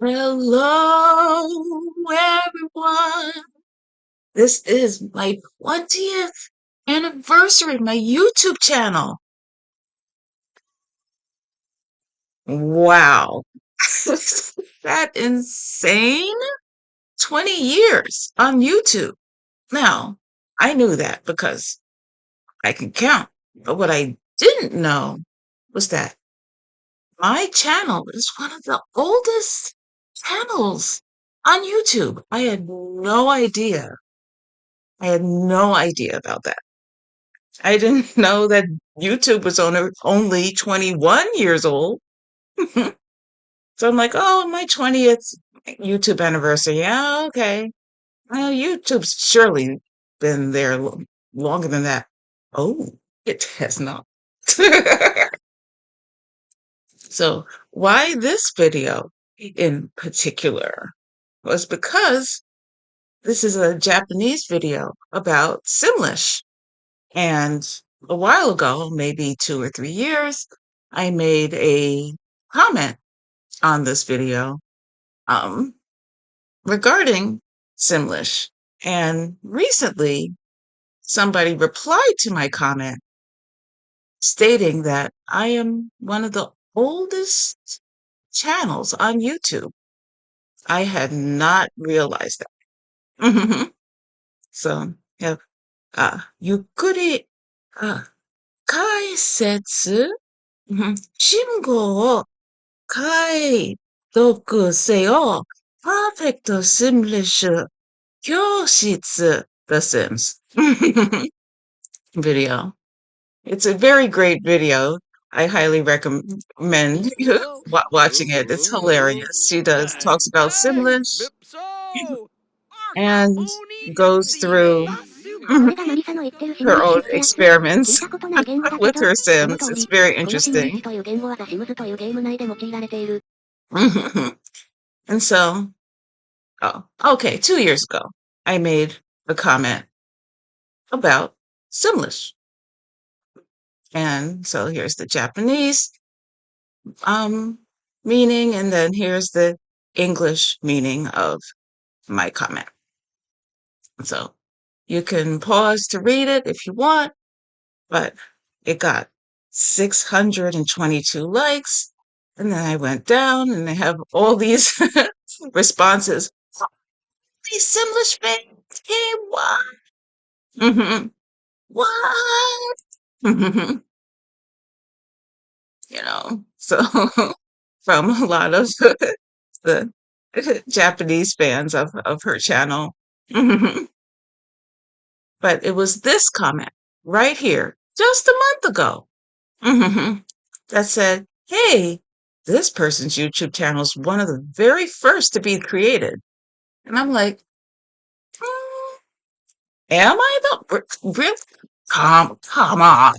Hello, everyone. This is my 20th anniversary, my YouTube channel. Wow. That insane? 20 years on YouTube. Now, I knew that because I can count. But what I didn't know was that my channel is one of the oldest channels on YouTube. I had no idea. I had no idea about that. I didn't know that YouTube was only 21 years old. So I'm like, oh, my 20th YouTube anniversary. Yeah, okay. Well, YouTube's surely been there longer than that. Oh, it has not. So why this video in particular was because this is a Japanese video about Simlish. And a while ago, maybe 2 or 3 years, I made a comment on this video um, regarding Simlish. And recently, somebody replied to my comment stating that I am one of the oldest channels on YouTube. I had not realized that. So, yeah, ゆっくり、解説、信号を解読せよ。Perfect Simlish 教室 The Sims video. It's a very great video. I highly recommend watching it. It's hilarious. She talks about Simlish and goes through her own experiments with her Sims. It's very interesting. And so, okay, 2 years ago, I made a comment about Simlish. And so here's the Japanese meaning, and then here's the English meaning of my comment. So you can pause to read it if you want, but it got 622 likes. And then I went down and they have all these responses. These Simlish fans, hey, what? What? So from a lot of the Japanese fans of her channel. But it was this comment right here, just a month ago, that said, hey, this person's YouTube channel is one of the very first to be created. And I'm like, am I the real? Come on.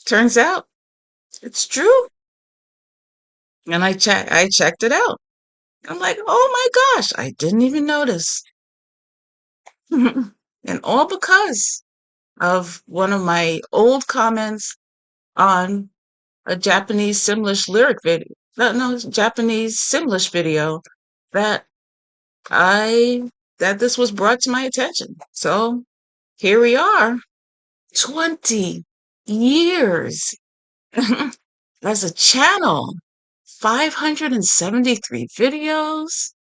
Turns out it's true. And I checked it out. I'm like, oh my gosh, I didn't even notice. And all because of one of my old comments on a Japanese Simlish lyric video. No, Japanese Simlish video that that this was brought to my attention. So here we are, 20 years as a channel, 573 videos,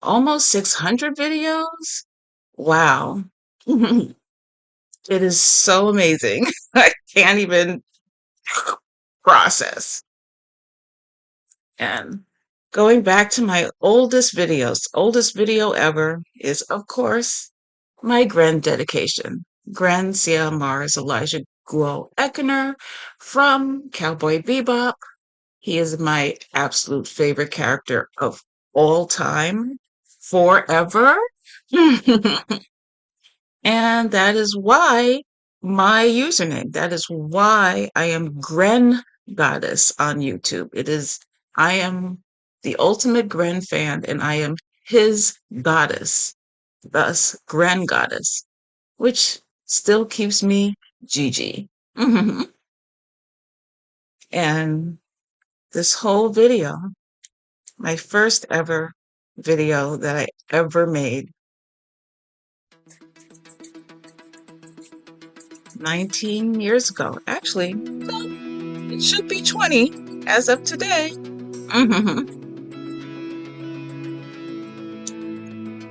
almost 600 videos. Wow. It is so amazing. I can't even process. And going back to my oldest video ever is, of course, my Gren dedication. Gren Sia Mars Elijah Guo Ekener from Cowboy Bebop. He is my absolute favorite character of all time, forever. And that is why my username, that is why I am Grengoddess on YouTube. I am the ultimate Gren fan and I am his goddess, thus Grengoddess, which still keeps me GG. And this whole video My first ever video that I ever made. 19 years ago. Actually, no, it should be 20 as of today.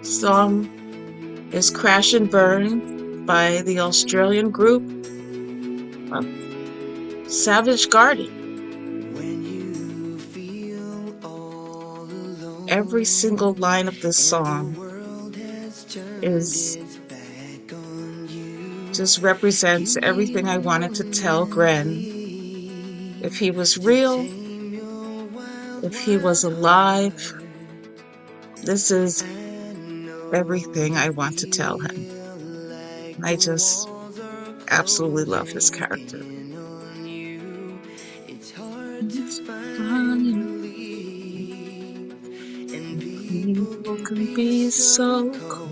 Song is Crash and Burn by the Australian group Savage Garden. Every single line of this song is just represents everything I wanted to tell Gren. If he was real, if he was alive, this is everything I want to tell him. I just absolutely love his character. It's funny. People can be so cold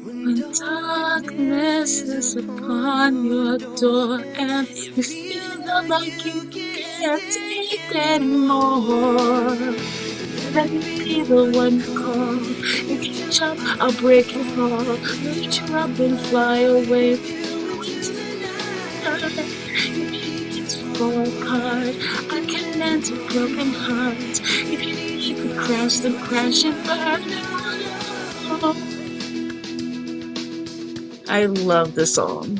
when darkness is upon your door and you feel like you can't take anymore. Let me be the one to call. If you jump, I'll break your fall. Lift you up and fly away. If you fall apart, I can mend a broken heart. If you need to crash, then crash and burn. I love the song.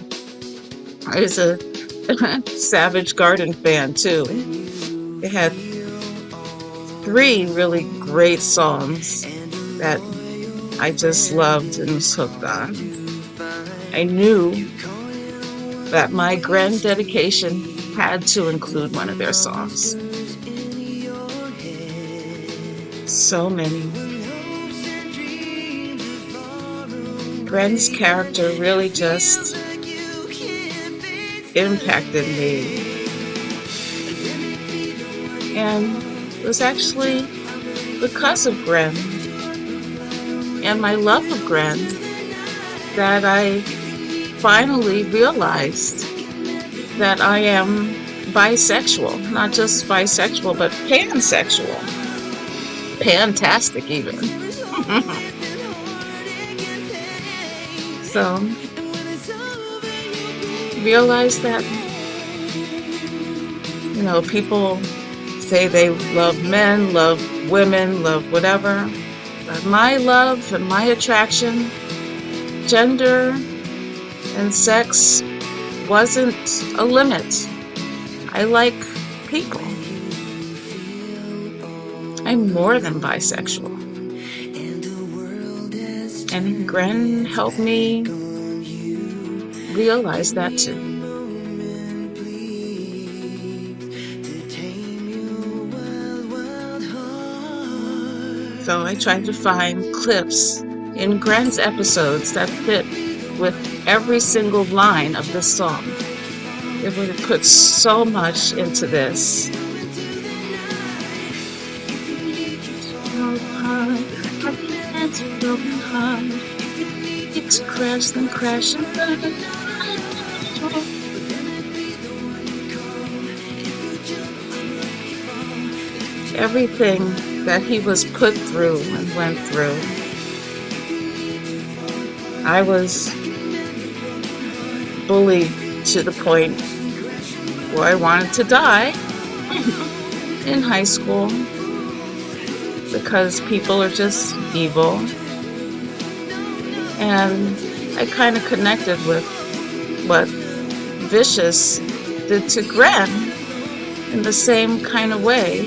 I was a Savage Garden fan too. They had 3 really great songs that I just loved and was hooked on. I knew that my Gren dedication had to include one of their songs. So many. Gren's character really just impacted me. And it was actually because of Gren and my love of Gren that I finally realized that I am bisexual. Not just bisexual, but pansexual. Fantastic even. So, realize that, people say they love men, love women, love whatever. But my love and my attraction, gender and sex wasn't a limit. I like people. I'm more than bisexual. And Gren helped me realize that too. So I tried to find clips in Gren's episodes that fit with every single line of this song. It would have put so much into this. It's crash, then crash and burn. Everything that he was put through and went through. I was bullied to the point where I wanted to die in high school because people are just evil. And I kind of connected with what Vicious did to Gren in the same kind of way.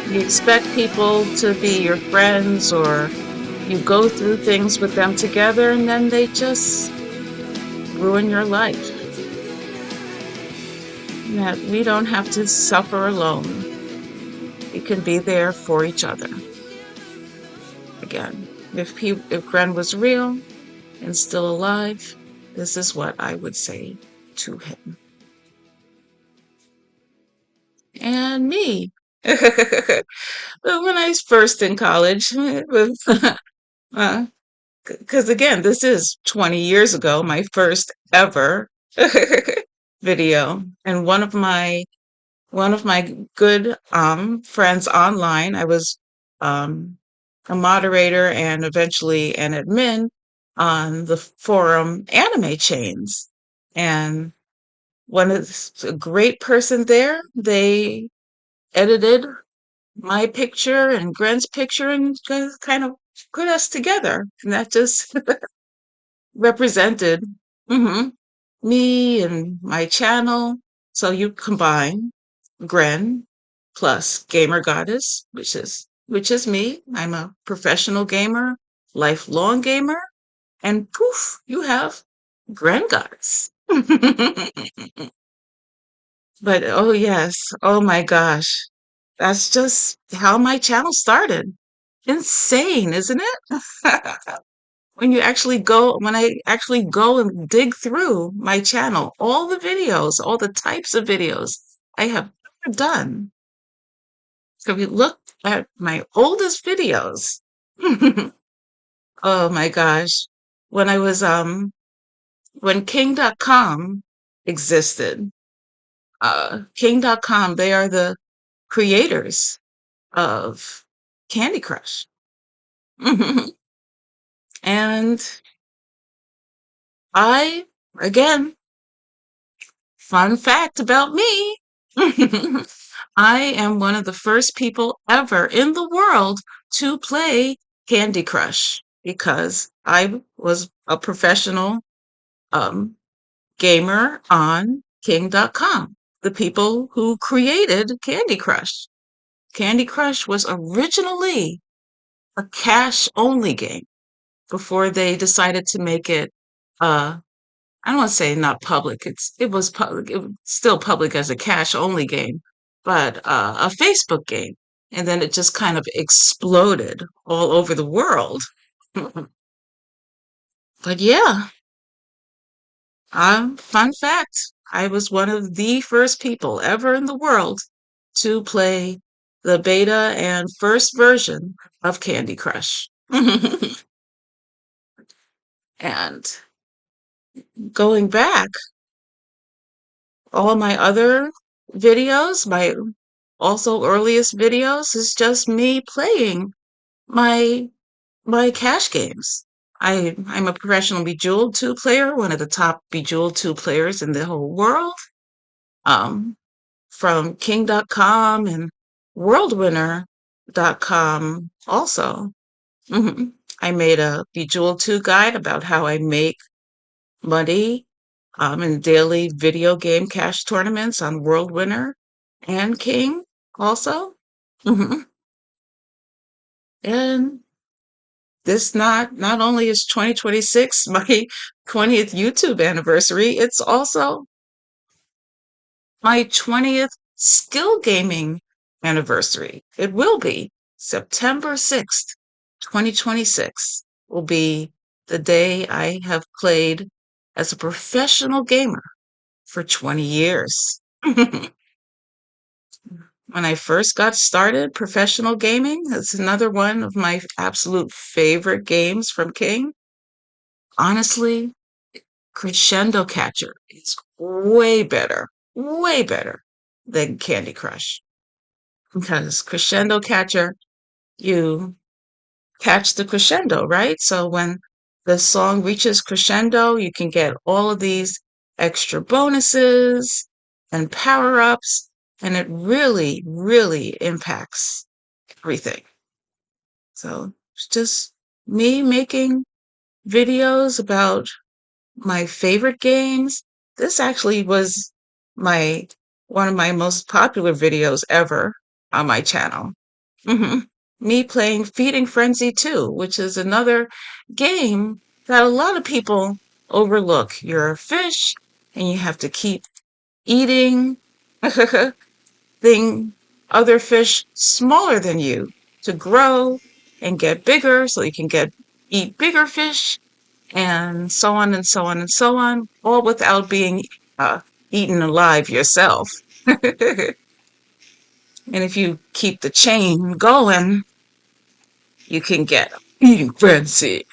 You expect people to be your friends, or you go through things with them together, and then they just ruin your life. That we don't have to suffer alone. We can be there for each other. Again, if Gren was real and still alive, this is what I would say to him. And me. When I was first in college, because again, this is 20 years ago, my first ever video. And one of my one of my good friends online. I was um, a moderator and eventually an admin on the forum Anime Chains. And a great person there, they edited my picture and Gren's picture and kind of put us together. And that just represented mhm, me and my channel. So you combine Gren plus Gamer Goddess, which is me. I'm a professional gamer, lifelong gamer, and poof, you have Grengoddess. But oh yes, oh my gosh, that's just how my channel started. Insane, isn't it? When I actually go and dig through my channel, all the videos, all the types of videos I have ever done. So if you look at my oldest videos, oh my gosh, when I was, when King.com existed, King.com, they are the creators of Candy Crush. And I, again, fun fact about me. I am one of the first people ever in the world to play Candy Crush because I was a professional um, gamer on King.com, the people who created Candy Crush. Candy Crush was originally a cash only game before they decided to make it I don't want to say not public. It was public. It was still public as a cash only game, but a Facebook game. And then it just kind of exploded all over the world. But yeah, fun fact, I was one of the first people ever in the world to play the beta and first version of Candy Crush. And going back, all my other videos, my also earliest videos is just me playing my my cash games. I'm a professional Bejeweled 2 player, one of the top Bejeweled 2 players in the whole world. Um, from King.com and WorldWinner.com also. Mhm. I made a Bejeweled 2 guide about how I make money in daily video game cash tournaments on World Winner and King also. Mhm. And this not only is 2026 my 20th YouTube anniversary, it's also my 20th skill gaming anniversary. It will be September 6th, 2026 will be the day I have played as a professional gamer for 20 years. When I first got started, professional gaming, that's another one of my absolute favorite games from King. Honestly, Crescendo Catcher is way better than Candy Crush. Because Crescendo Catcher, you catch the crescendo, right? So when the song reaches crescendo, you can get all of these extra bonuses and power-ups, and it really, really impacts everything. So it's just me making videos about my favorite games. This actually was my one of my most popular videos ever on my channel. hmm Me playing Feeding Frenzy 2, which is another game that a lot of people overlook. You're a fish and you have to keep eating thing other fish smaller than you to grow and get bigger so you can get eat bigger fish and so on and so on and so on, all without being uh, eaten alive yourself. And if you keep the chain going, you can get a eating frenzy.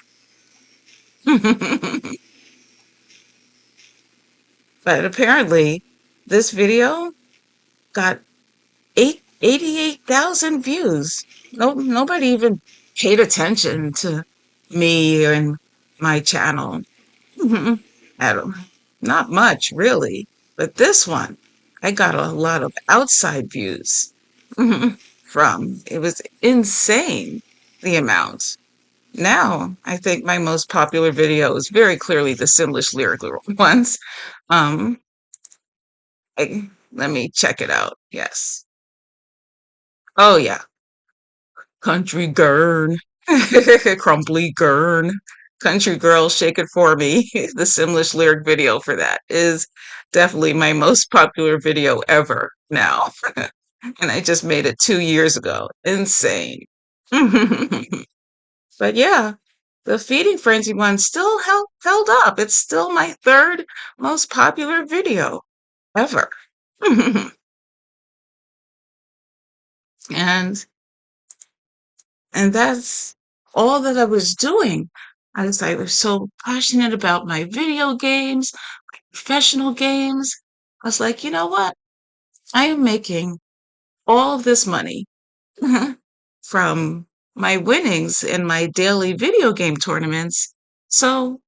But apparently, this video got 88,000 views. No, nobody even paid attention to me and my channel. At all. Not much, really. But this one, I got a lot of outside views from. It was insane, the amount. Now, I think my most popular video is very clearly the Simlish lyrical ones. Um, Let me check it out. Yes. Oh yeah, country gurn, crumbly gurn, country girl, shake it for me. The Simlish lyric video for that is definitely my most popular video ever now, and I just made it 2 years ago. Insane. But yeah, the feeding frenzy one still held up. It's still my third most popular video ever. and and that's all that I was doing. I was so passionate about my video games, professional games. I was like, you know what? I am making all of this money from my winnings in my daily video game tournaments. So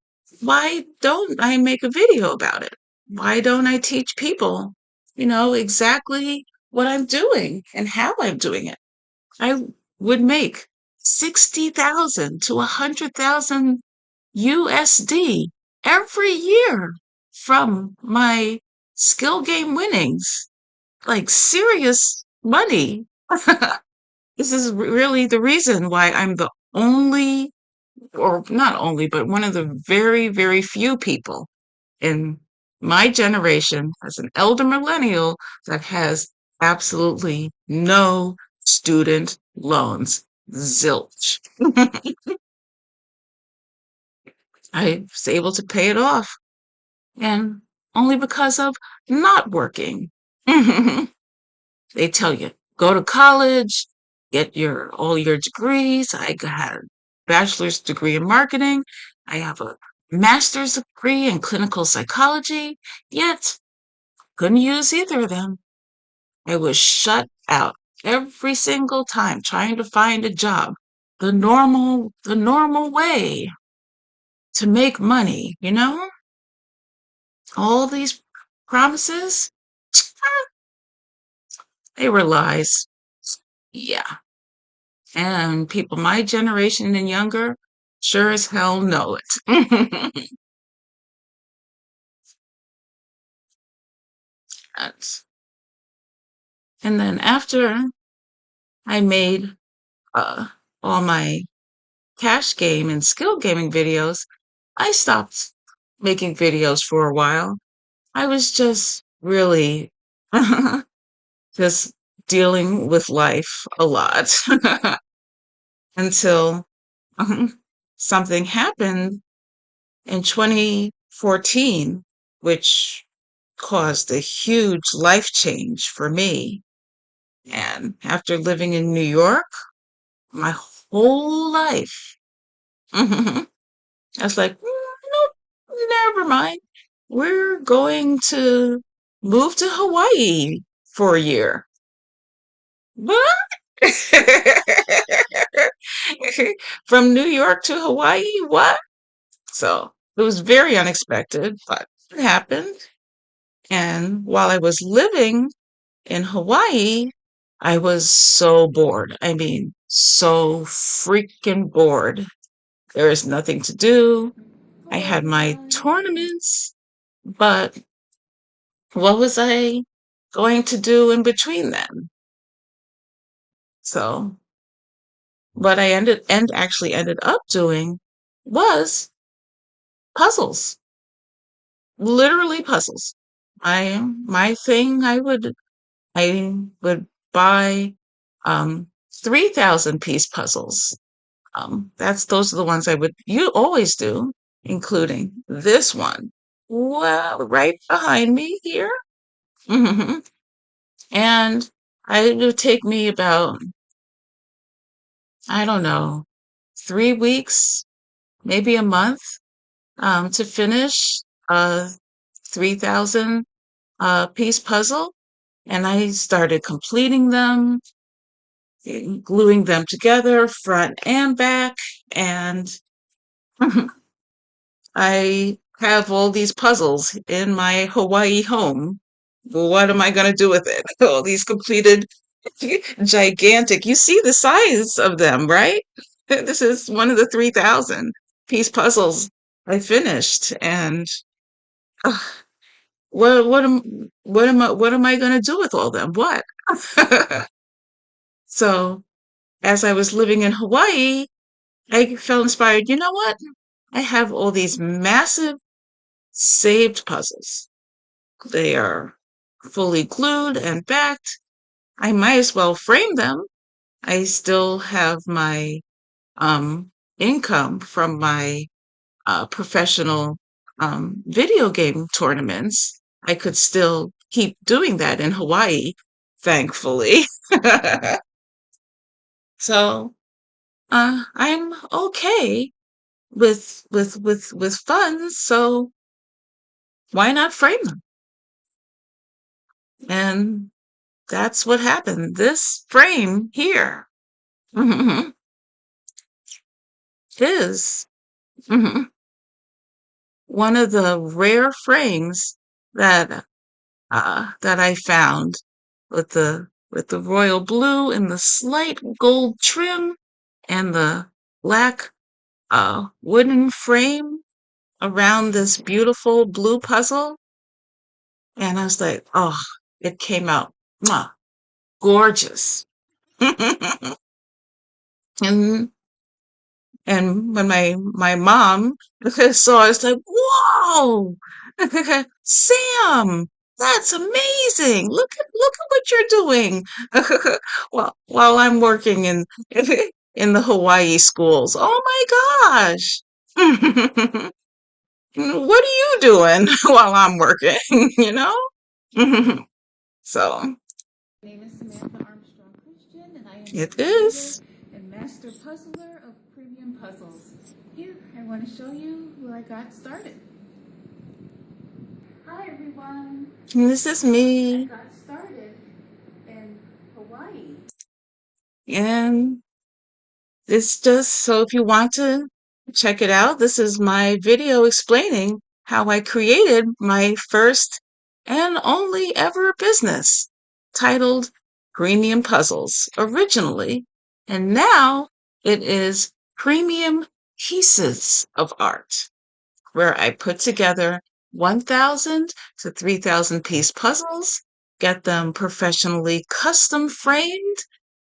why don't I make a video about it? Why don't I teach people, exactly what I'm doing and how I'm doing it? I would make 60,000 to 100,000 USD every year from my skill game winnings. Like serious money. This is really the reason why I'm the only, or not only, but one of the very, very few people in my generation as an elder millennial that has absolutely no student loans. Zilch. I was able to pay it off, and only because of not working. They tell you, go to college, get all your degrees. I had a bachelor's degree in marketing. I have a master's degree in clinical psychology, yet couldn't use either of them. I was shut out every single time trying to find a job. The normal way to make money, All these promises, they were lies. Yeah. And people my generation and younger sure as hell know it. That's- and then after I made all my cash game and skill gaming videos, I stopped making videos for a while. I was just really just dealing with life a lot until something happened in 2014, which caused a huge life change for me. And after living in New York my whole life, I was like, nope, never mind. We're going to move to Hawaii for a year. What? From New York to Hawaii? What? So it was very unexpected, but it happened. And while I was living in Hawaii, I was so bored. I mean, so freaking bored. There is nothing to do. I had my tournaments, but what was I going to do in between them? So what I actually ended up doing was puzzles, literally puzzles. My thing, I would buy 3,000 piece puzzles. Those are the ones you always do, including this one. Well, right behind me here. hmm And it would take me about, I don't know, 3 weeks, maybe a month, to finish a 3,000 piece puzzle. And I started completing them, gluing them together, front and back. And I have all these puzzles in my Hawaii home. What am I going to do with it? All these completed, gigantic. You see the size of them, right? This is one of the 3,000 piece puzzles I finished. And uh, what am I going to do with all them? What? So as I was living in Hawaii, I felt inspired. You know what? I have all these massive saved puzzles. They are fully glued and backed. I might as well frame them. I still have my income from my professional video game tournaments. I could still keep doing that in Hawaii, thankfully. So I'm okay with funds, so why not frame them? And that's what happened. This frame here is one of the rare frames that I found with the royal blue and the slight gold trim and the black wooden frame around this beautiful blue puzzle. And I was like, oh, it came out mwah, gorgeous. and and when my mom saw it, it's like, whoa, Sam, that's amazing. Look at what you're doing. While I'm working in in the Hawaii schools. Oh my gosh. What are you doing while I'm working, you know? So My name is Samantha Armstrong Christian, and I am the it creator is. and master puzzler of premium puzzles. Here, I want to show you where I got started. Hi, everyone. This is I me. got started in Hawaii. And it's just so if you want to check it out, this is my video explaining how I created my first and only ever business titled Premium Puzzles originally. And now it is Premium Pieces of Art, where I put together 1,000 to 3,000 piece puzzles, get them professionally custom framed,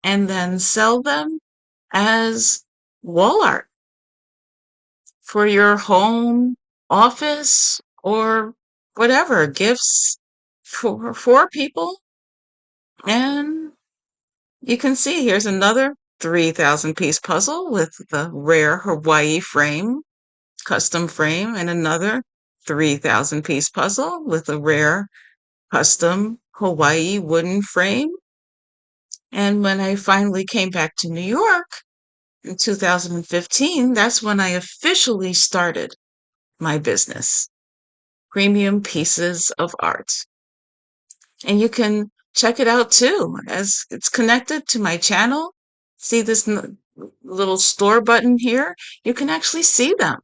and then sell them as wall art for your home, office, or whatever, gifts for people. And you can see here's another 3,000 piece puzzle with the rare Hawaii frame, custom frame, and another 3,000 piece puzzle with a rare custom Hawaii wooden frame. And when I finally came back to New York, in 2015, that's when I officially started my business, Premium Pieces of Art. And you can check it out too, as it's connected to my channel. See this little store button here? You can actually see them.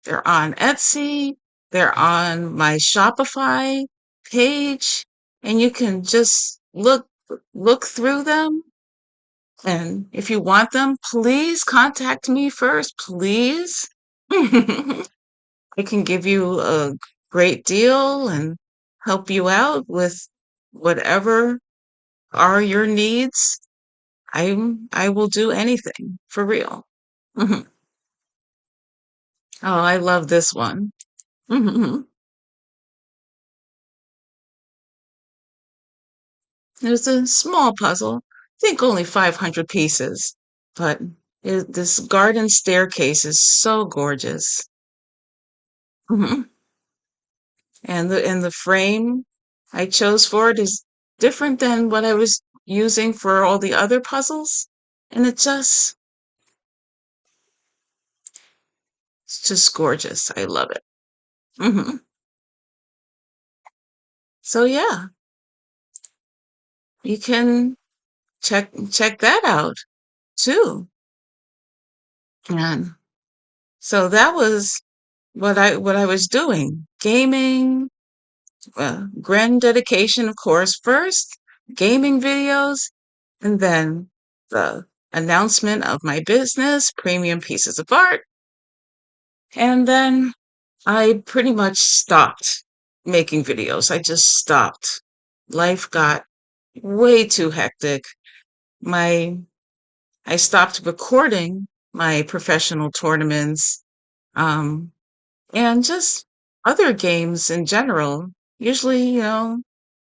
They're on Etsy, they're on my Shopify page, and you can just look through them. And if you want them, please contact me first, please. I can give you a great deal and help you out with whatever are your needs. I will do anything for real. Oh, I love this one. It was a small puzzle. I think only 500 pieces, but this garden staircase is so gorgeous. And the frame I chose for it is different than what I was using for all the other puzzles. And it's just gorgeous. I love it. So yeah, you can check that out too. And so that was what I was doing. Gaming, Gren dedication, of course, first, gaming videos, and then the announcement of my business, Premium Pieces of Art. And then I pretty much stopped making videos. I just stopped. Life got way too hectic. My I stopped recording my professional tournaments, um, and just other games in general. Usually,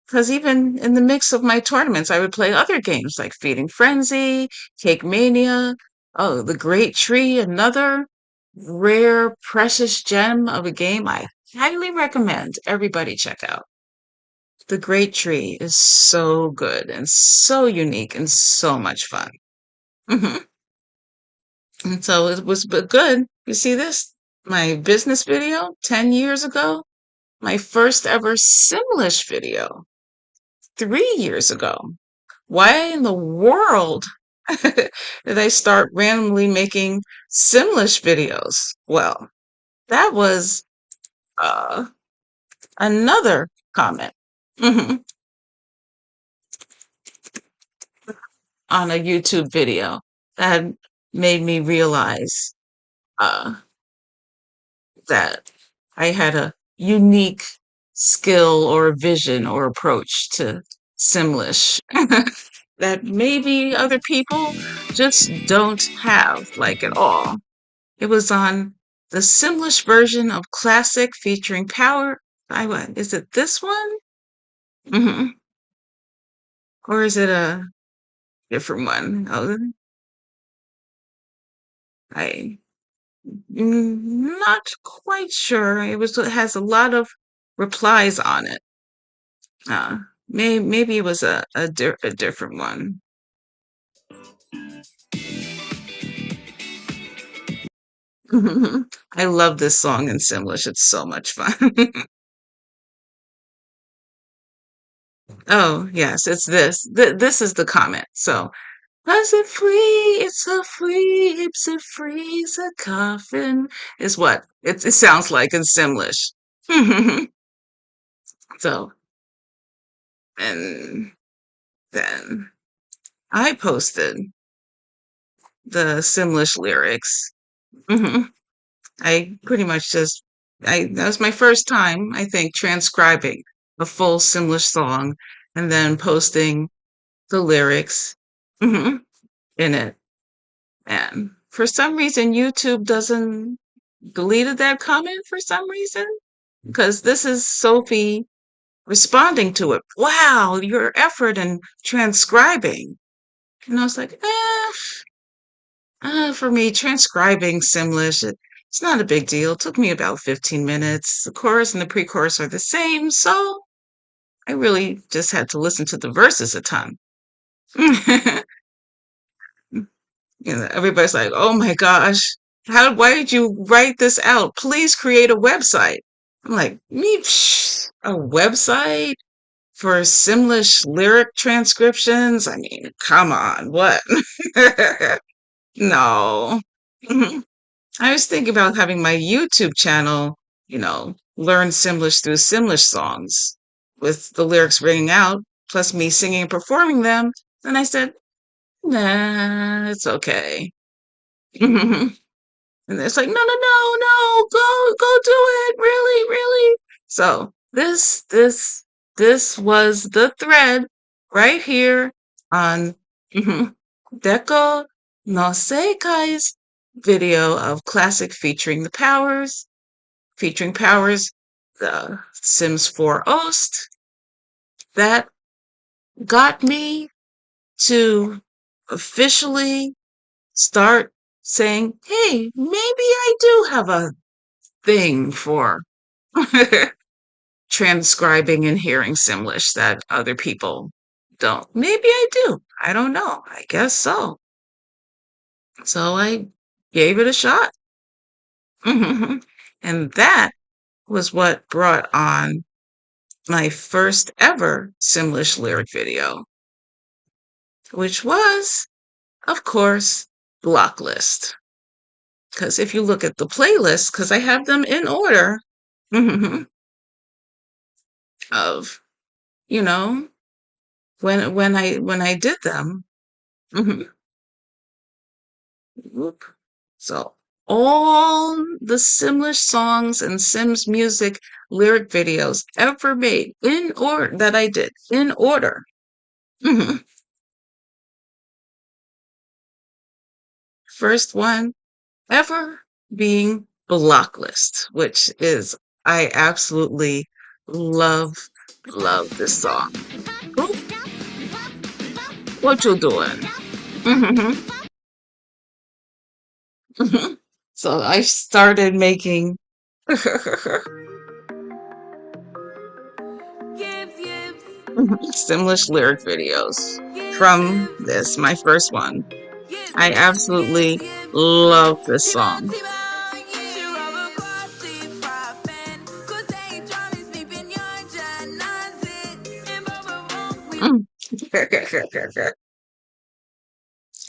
because even in the mix of my tournaments, I would play other games like Feeding Frenzy, Cake Mania, oh, The Great Tree, another rare, precious gem of a game I highly recommend everybody check out. The Great Tree is so good and so unique and so much fun. Mhm. And so it was good. You see this? My business video 10 years ago, my first ever Simlish video 3 years ago. Why in the world did I start randomly making Simlish videos? Well, that was uh, another comment mhm, on a YouTube video that made me realize uh, that I had a unique skill or vision or approach to Simlish that maybe other people just don't have like at all. It was on the Simlish version of Classic featuring Power. I went, is it this one? hmm Or is it a different one? Oh, I not quite sure. It has a lot of replies on it. Maybe it was a different one. I love this song in Simlish. It's so much fun. Oh, yes, it's this. This is the comment. So, was it free? It's a free, it's a freeze a coffin is what it sounds like in Simlish. So, and then I posted the Simlish lyrics. hmm I pretty much just, that was my first time, I think, transcribing a full Simlish song and then posting the lyrics mhm, in it. And for some reason, YouTube doesn't deleted that comment for some reason because this is Sophie responding to it. Wow, your effort in transcribing. And I was like, for me, transcribing Simlish, it's not a big deal. It took me about 15 minutes. The chorus and the pre-chorus are the same, so I really just had to listen to the verses a ton. Everybody's like, "Oh my gosh, why did you write this out? Please create a website." I'm like, "Me, a website for Simlish lyric transcriptions? I mean, come on, what?" No. Mhm. I was thinking about having my YouTube channel, learn Simlish through Simlish songs with the lyrics ringing out, plus me singing and performing them. And I said, nah, it's okay. And it's like, no, no, no, no, go do it. Really, really. So this was the thread right here on Deco no Seikai's video of Classic featuring Powers, the Sims 4 host. That got me to officially start saying, hey, maybe I do have a thing for transcribing and hearing Simlish that other people don't. Maybe I do. I don't know. I guess so. So I gave it a shot. And that was what brought on my first ever Simlish lyric video. which was, of course, Blocklist. Because if you look at the playlist, because I have them in order of, you know, when I did them. Whoop. So all the Simlish songs and Sims music lyric videos ever made in order that I did in order. First one ever being Blocklist, which is I absolutely love this song. Oop, what you doing? So I started making Simlish lyric videos from this, my first one. I absolutely love this song.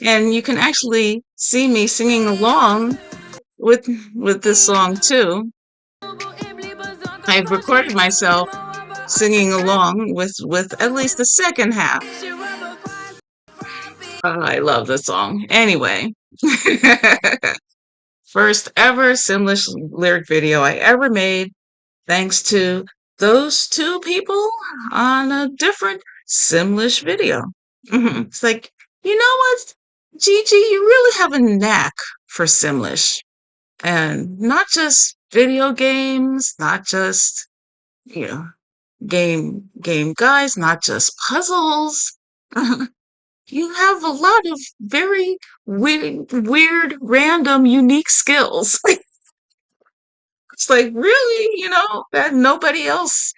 And you can actually see me singing along with this song too. I've recorded myself singing along with at least the second half. Oh, I love this song. Anyway, first ever Simlish lyric video I ever made, thanks to those two people on a different Simlish video. It's like, you know what, Gigi, you really have a knack for Simlish. And not just video games, not just, you know, game guys, not just puzzles. You have a lot of very weird, random, unique skills. It's like, really, that nobody else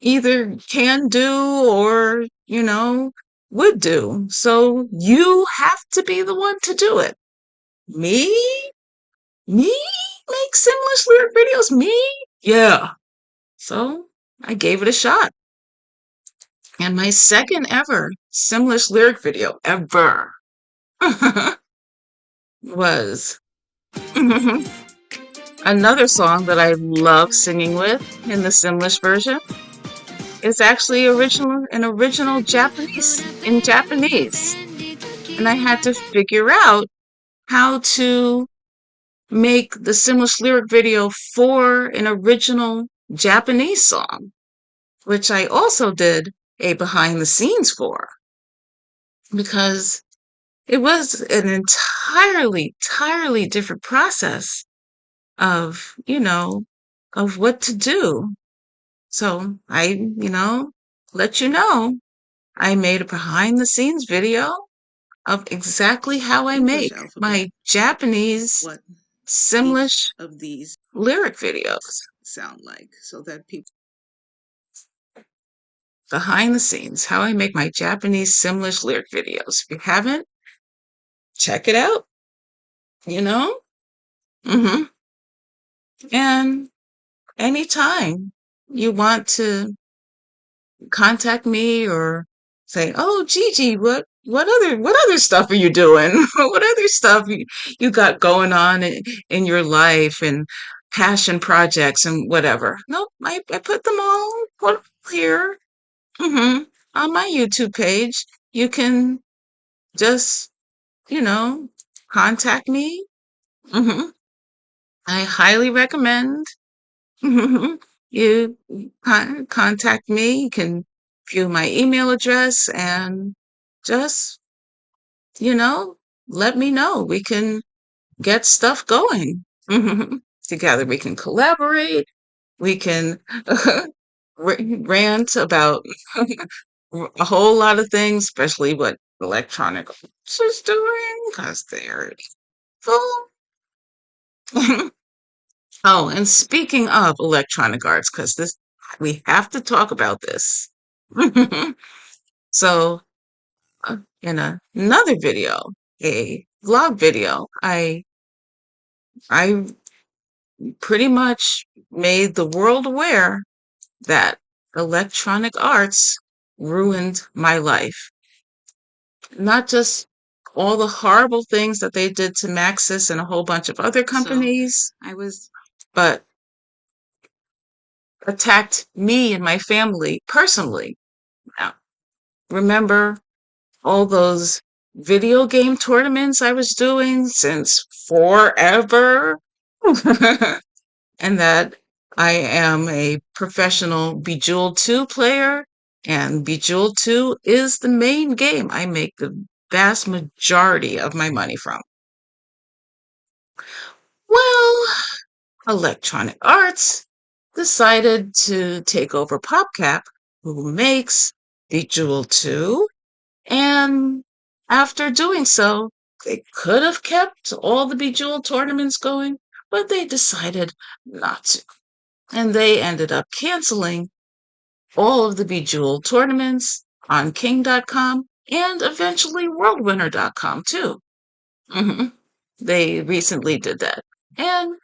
either can do or, would do. So you have to be the one to do it. Me? Me? Make Simlish lyric videos? Me? Yeah. So I gave it a shot. And my second ever Simlish lyric video ever was another song that I love singing with in the Simlish version. Is actually an original Japanese in Japanese. And I had to figure out how to make the Simlish lyric video for an original Japanese song, which I also did a behind the scenes for, because it was an entirely different process of, of what to do. So I, let you know, I made a behind the scenes video of exactly how I make my Japanese Simlish of these lyric videos sound like, so that people behind the scenes, how I make my Japanese Simlish lyric videos. If you haven't, check it out, you know? Mm-hmm. And anytime you want to contact me or say, "Oh, Gigi, what other stuff are you doing? What other stuff you got going on in your life and passion projects and whatever?" Nope, I put them all here on my YouTube page. You can just, you know, contact me. hmm I highly recommend you contact me. You can view my email address and just, you know, let me know. We can get stuff going. Together. We can collaborate. We can rant about a whole lot of things, especially what electronic arts is doing, because they're full. Oh, and speaking of electronic arts, because we have to talk about this. So, in another video, a vlog video, I pretty much made the world aware that electronic arts ruined my life. not just all the horrible things that they did to Maxis and a whole bunch of other companies, but attacked me and my family personally. Now, remember all those video game tournaments I was doing since forever? And that I am a professional Bejeweled 2 player, and Bejeweled 2 is the main game I make the vast majority of my money from. Well, Electronic Arts decided to take over PopCap, who makes Bejeweled 2, and after doing so, they could have kept all the Bejeweled tournaments going, but they decided not to. And they ended up canceling all of the Bejeweled tournaments on King.com and eventually WorldWinner.com too. hmm They recently did that. And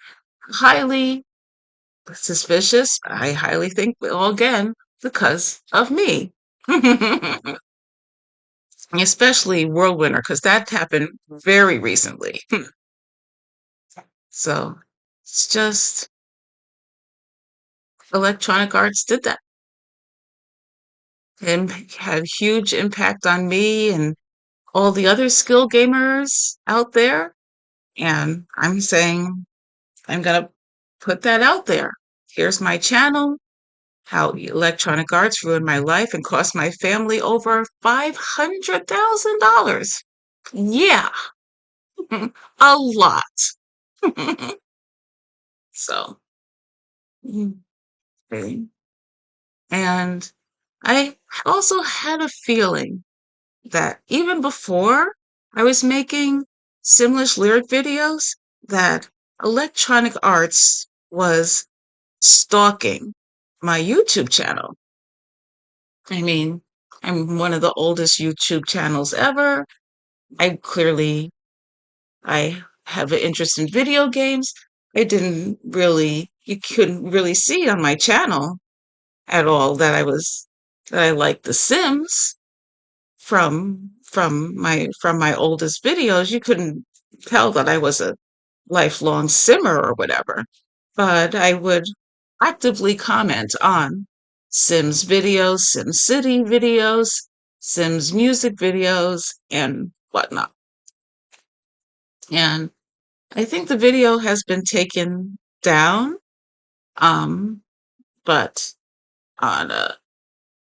highly suspicious, I highly think, well, again, because of me. Especially WorldWinner, because that happened very recently. So it's just Electronic Arts did that and had huge impact on me and all the other skill gamers out there. And I'm saying I'm gonna put that out there. Here's my channel, how Electronic Arts ruined my life and cost my family over $500,000. Yeah, a lot. So, mm, okay. And I also had a feeling that even before I was making Simlish lyric videos, that Electronic Arts was stalking my YouTube channel. I mean, I'm one of the oldest YouTube channels ever. I have an interest in video games. You couldn't really see on my channel at all that I liked The Sims from my oldest videos. You couldn't tell that I was a lifelong simmer or whatever, but I would actively comment on Sims videos, SimCity videos, Sims music videos, and whatnot. And I think the video has been taken down, um, but on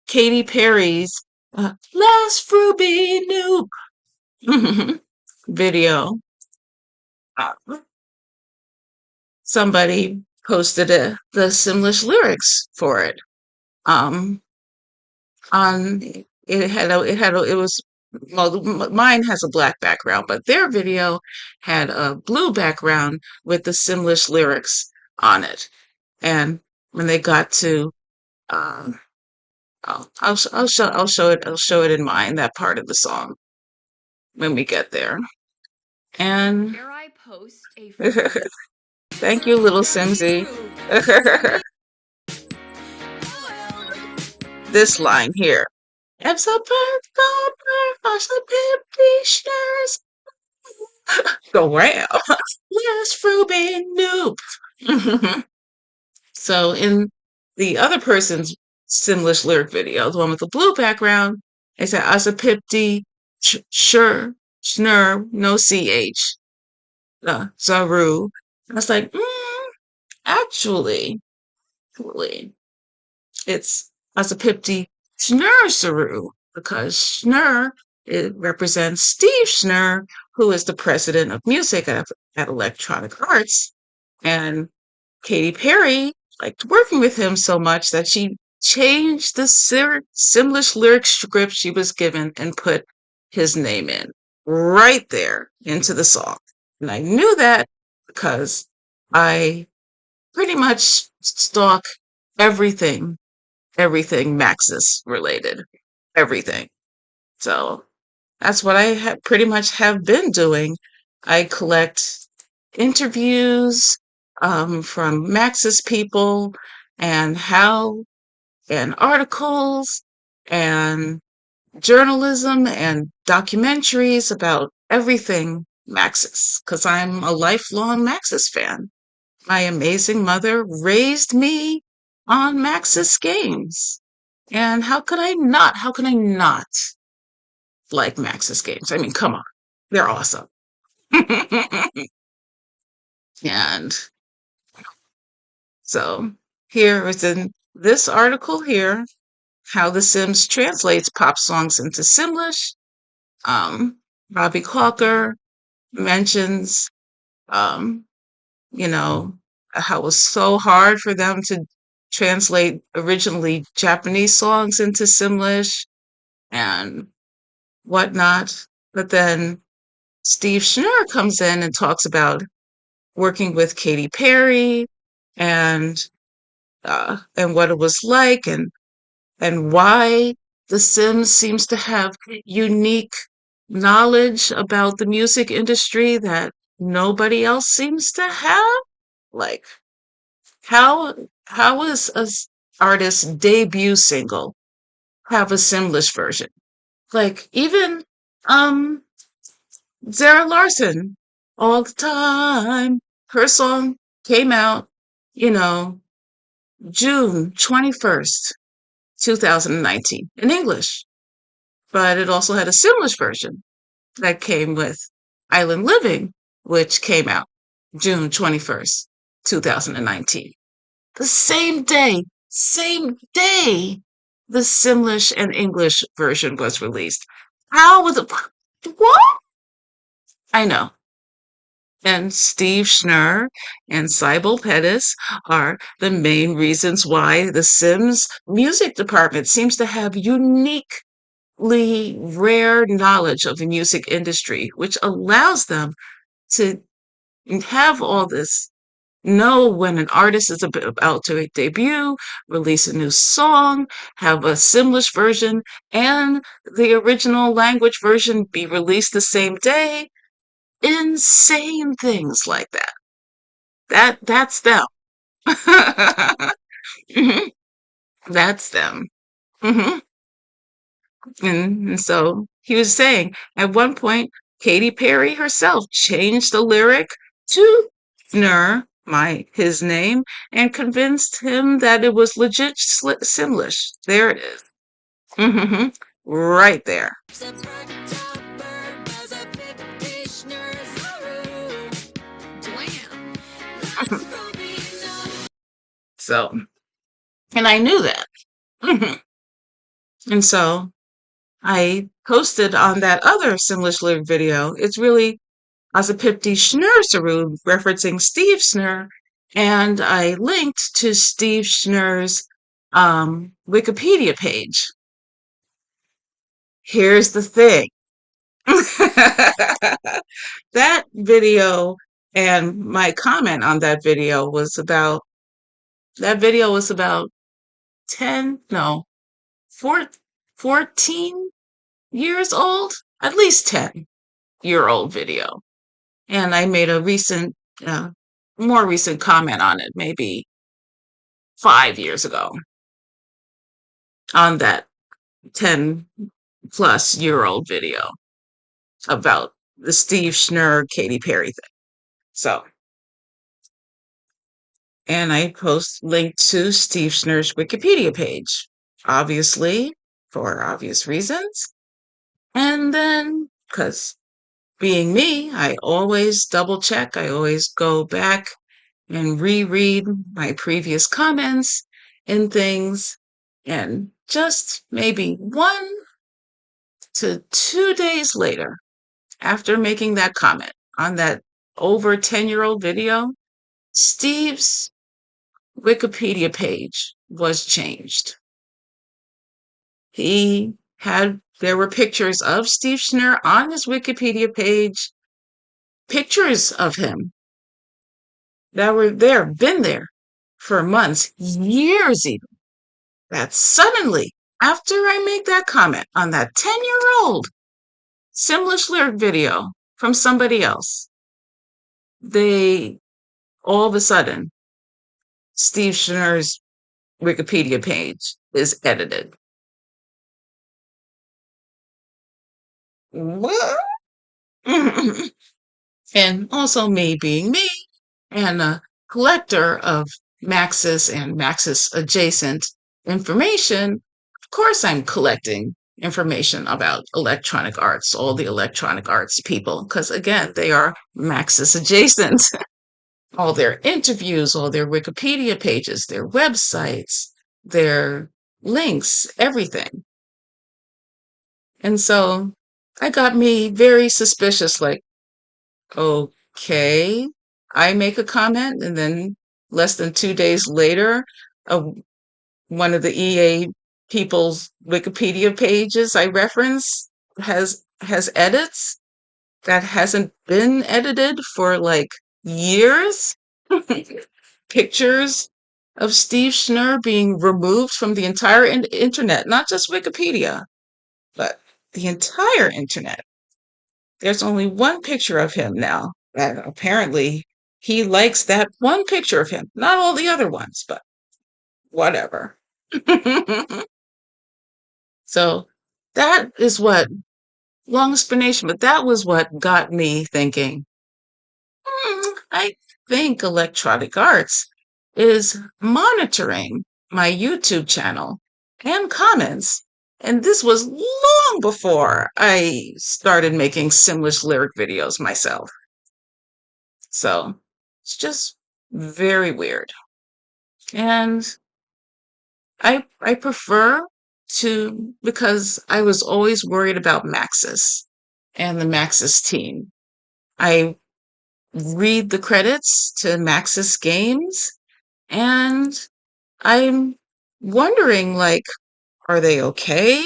Katy Perry's Last Ruby Noob video, uh, somebody posted the Simlish lyrics for it. Um, on it was well, mine has a black background, but their video had a blue background with the Simlish lyrics on it. And when they got to, um, I'll show it in mine, that part of the song when we get there. And thank you, little Simsy. This line here. Go ram. Yes, Ruby Noob. So in the other person's Simlish lyric video, the one with the blue background, they said Asapipti sure Schnur no CH Zaru. I was like, actually, it's Asapipti Schnur Saru because Schnur it represents Steve Schnur, who is the president of music at Electronic Arts. And Katy Perry liked working with him so much that she changed the Simlish lyric script she was given and put his name in right there into the song. And I knew that because I pretty much stalk everything, everything Maxis related, everything. So that's what I pretty much have been doing. I collect interviews from Maxis people and articles and journalism and documentaries about everything Maxis, because I'm a lifelong Maxis fan. My amazing mother raised me on Maxis games. And how can I not like Maxis games? I mean, come on. They're awesome. And so here is in this article here, how The Sims translates pop songs into Simlish. Um, Robbie Hawker mentions, um, you know, how it was so hard for them to translate originally Japanese songs into Simlish and whatnot. But then Steve Schnurr comes in and talks about working with Katy Perry and and what it was like and why The Sims seems to have unique knowledge about the music industry that nobody else seems to have. Like how how is artist's debut single have a Simlish version? Like even um Zara Larson, all the time. Her song came out, you know, June 21st, 2019 in English, but it also had a Simlish version that came with Island Living, which came out June 21st, 2019. The same day, the Simlish and English version was released. How was it? What? I know. And Steve Schnurr and Cybele Pettis are the main reasons why the Sims music department seems to have uniquely rare knowledge of the music industry, which allows them to have all this, know when an artist is about to debut, release a new song, have a Simlish version and the original language version be released the same day. Insane things like that. That's them. Mhm. That's them. Hmm. And so he was saying at one point, Katy Perry herself changed the lyric to Ner, his name, and convinced him that it was legit Simlish. There it is. Hmm. Right there. So, and I knew that. Mhm. And so I posted on that other Simlish lyric video. It's really Azapipti Schnursaru referencing Steve Schnurr, and I linked to Steve Schnurr's Wikipedia page. Here's the thing. That video and my comment on that video was about 10, no, 14 years old, at least 10-year-old video. And I made a uh, more recent comment on it, maybe 5 years ago, on that 10-plus-year-old video about the Steve Schnurr Katy Perry thing. So, and I post linked to Steve Schnurr's Wikipedia page, obviously, for obvious reasons. And then, because being me, I always double check, I always go back and reread my previous comments and things. And just maybe 1 to 2 days later, after making that comment on that over 10-year-old video, Steve's Wikipedia page was changed. There were pictures of Steve Schnurr on his Wikipedia page, pictures of him that were been there for months, years even. That suddenly, after I make that comment on that 10-year-old Simlish lyric video from somebody else, they all of a sudden, Steve Schnurr's Wikipedia page is edited. What? And also me being me and a collector of Maxis and Maxis adjacent information. Of course, I'm collecting information about electronic arts, all the electronic arts people, because again, they are Maxis adjacent. All their interviews, all their Wikipedia pages, their websites, their links, everything. And so I got me very suspicious, like, okay, I make a comment, and then less than 2 days later, uh, one of the EA people's Wikipedia pages I reference has edits that hasn't been edited for like years. Pictures of Steve Schnurr being removed from the entire internet, not just Wikipedia, but the entire internet. There's only one picture of him now. And apparently, he likes that one picture of him, not all the other ones, but whatever. So that is what, long explanation, but that was what got me thinking, I think electronic arts is monitoring my YouTube channel and comments. And this was long before I started making Simlish lyric videos myself. So it's just very weird. And I prefer to, because I was always worried about Maxis and the Maxis team. I read the credits to Maxis games, and I'm wondering, like, are they okay?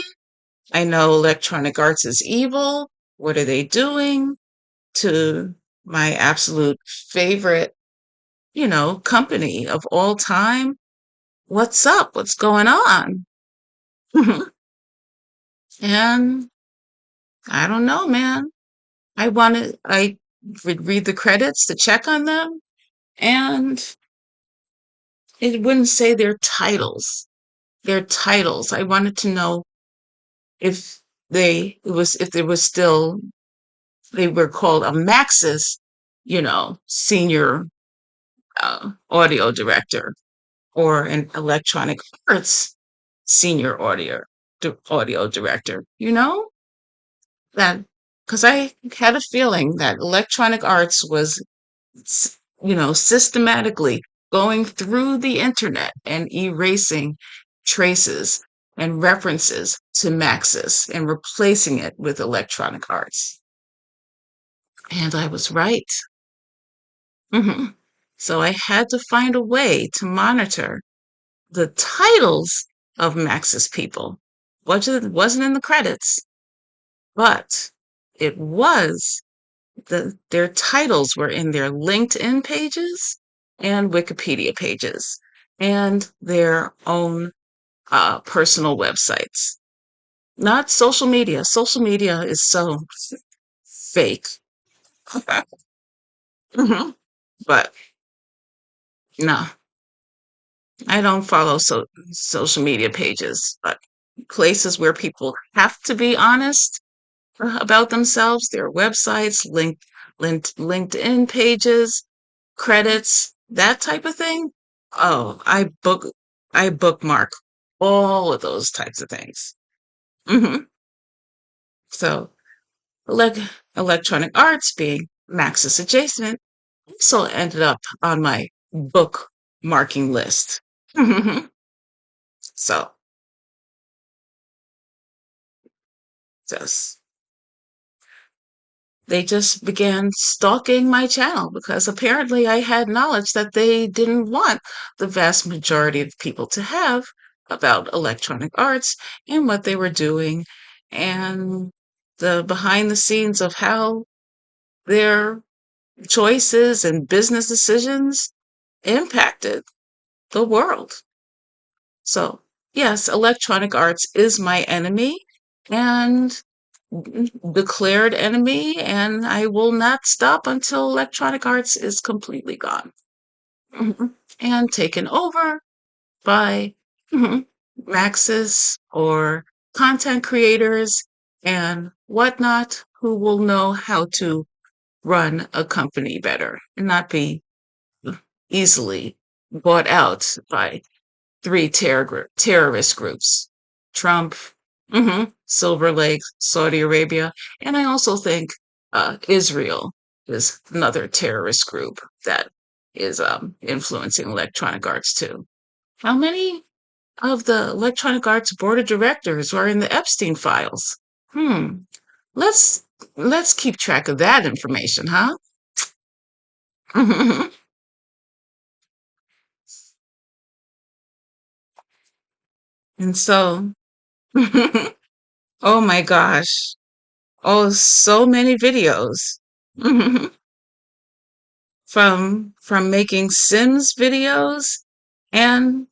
I know Electronic Arts is evil. What are they doing to my absolute favorite, company of all time? What's up? What's going on? And I don't know, man. I would read the credits to check on them, and it wouldn't say their titles. Their titles. I wanted to know if if there was still, they were called a Maxis, senior audio director, or an Electronic Arts senior audio director, that, because I had a feeling that Electronic Arts was, systematically going through the internet and erasing traces and references to Maxis and replacing it with Electronic Arts. And I was right. Mhm. So I had to find a way to monitor the titles of Maxis people. Wasn't in the credits, but it was, their titles were in their LinkedIn pages and Wikipedia pages and their own personal websites. Not social media. Social media is so fake. Mhm. But no, I don't follow social media pages, but places where people have to be honest about themselves, their websites, LinkedIn pages, credits, that type of thing. Oh, I bookmark all of those types of things. Hmm. So, elec Electronic Arts being Maxis adjacent, also ended up on my bookmarking list. So, just they just began stalking my channel because apparently I had knowledge that they didn't want the vast majority of people to have about electronic arts and what they were doing and the behind the scenes of how their choices and business decisions impacted the world. So, yes, electronic arts is my enemy and declared enemy, and I will not stop until electronic arts is completely gone. Mhm. And taken over by, mhm, Maxis or content creators and whatnot who will know how to run a company better and not be easily bought out by three terrorist groups: Trump, Silver Lake, Saudi Arabia, and I also think Israel is another terrorist group that is influencing Electronic Arts too. How many of the Electronic Arts board of directors are in the Epstein files? Hmm. Let's let's keep track of that information, huh? And so, oh my gosh. Oh, so many videos. From making Sims videos, and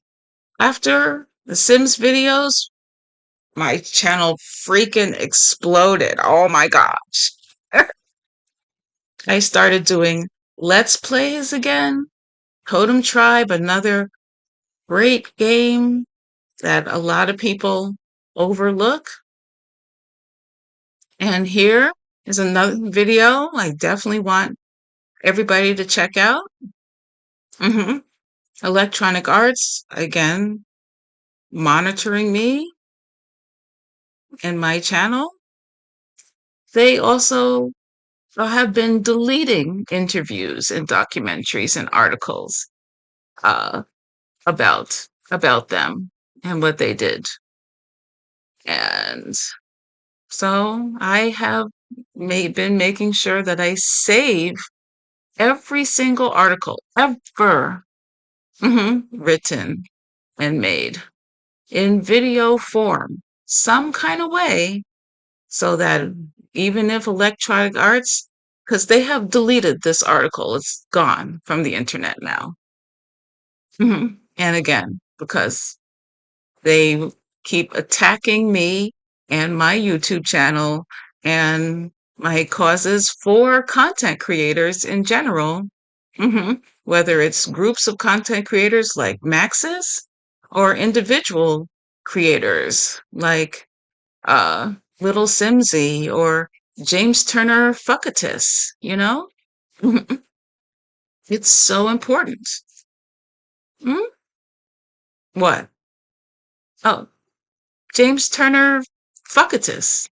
after the Sims videos, my channel freaking exploded. Oh my gosh. I started doing Let's Plays again. Totem Tribe, another great game that a lot of people overlook. And here is another video I definitely want everybody to check out. hmm Electronic Arts, again, monitoring me and my channel. They also have been deleting interviews and documentaries and articles uh, about them and what they did. And so I have been making sure that I save every single article ever written and made in video form, some kind of way, so that even if Electronic Arts, because they have deleted this article, it's gone from the internet now. And again, because they keep attacking me and my YouTube channel and my causes for content creators in general, whether it's groups of content creators like Maxis or individual creators like uh, Little Simsy or James Turner Fuckatus, you know? It's so important. Hmm? What? Oh, James Turner Fuckatus.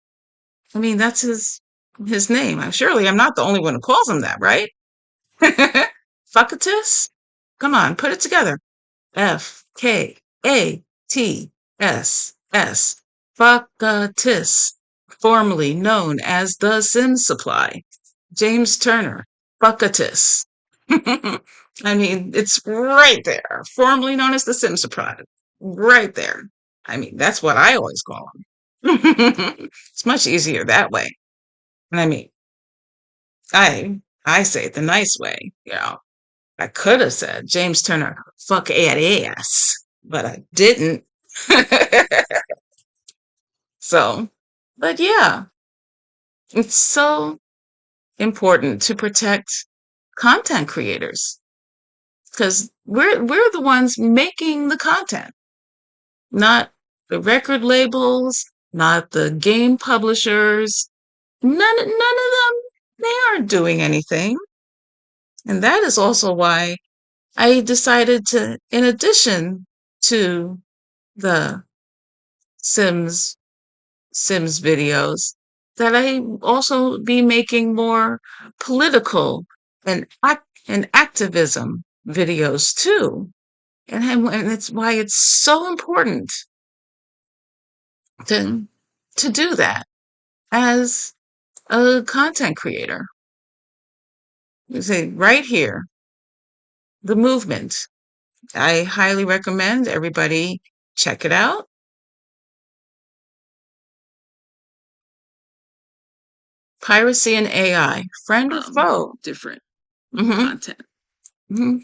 I mean, that's his name. Surely I'm not the only one who calls him that, right? Fuckatus? Come on, put it together. FkatsS. Fuckatus, formerly known as the Sim Supply. James Turner, Fuckatus. I mean, it's right there. Formerly known as the Sim Supply. Right there. I mean, that's what I always call him. It's much easier that way. And I mean, I say it the nice way, you know. I could have said James Turner, fuck ass, but I didn't. So, but yeah, it's so important to protect content creators because we're the ones making the content, not the record labels, not the game publishers. None of them, they aren't doing anything. And that is also why I decided to, in addition to the Sims videos, that I also be making more political and activism videos too. And it's why it's so important to do that as a content creator. You say right here, the movement. I highly recommend everybody check it out. Piracy and AI, friend or foe? Different content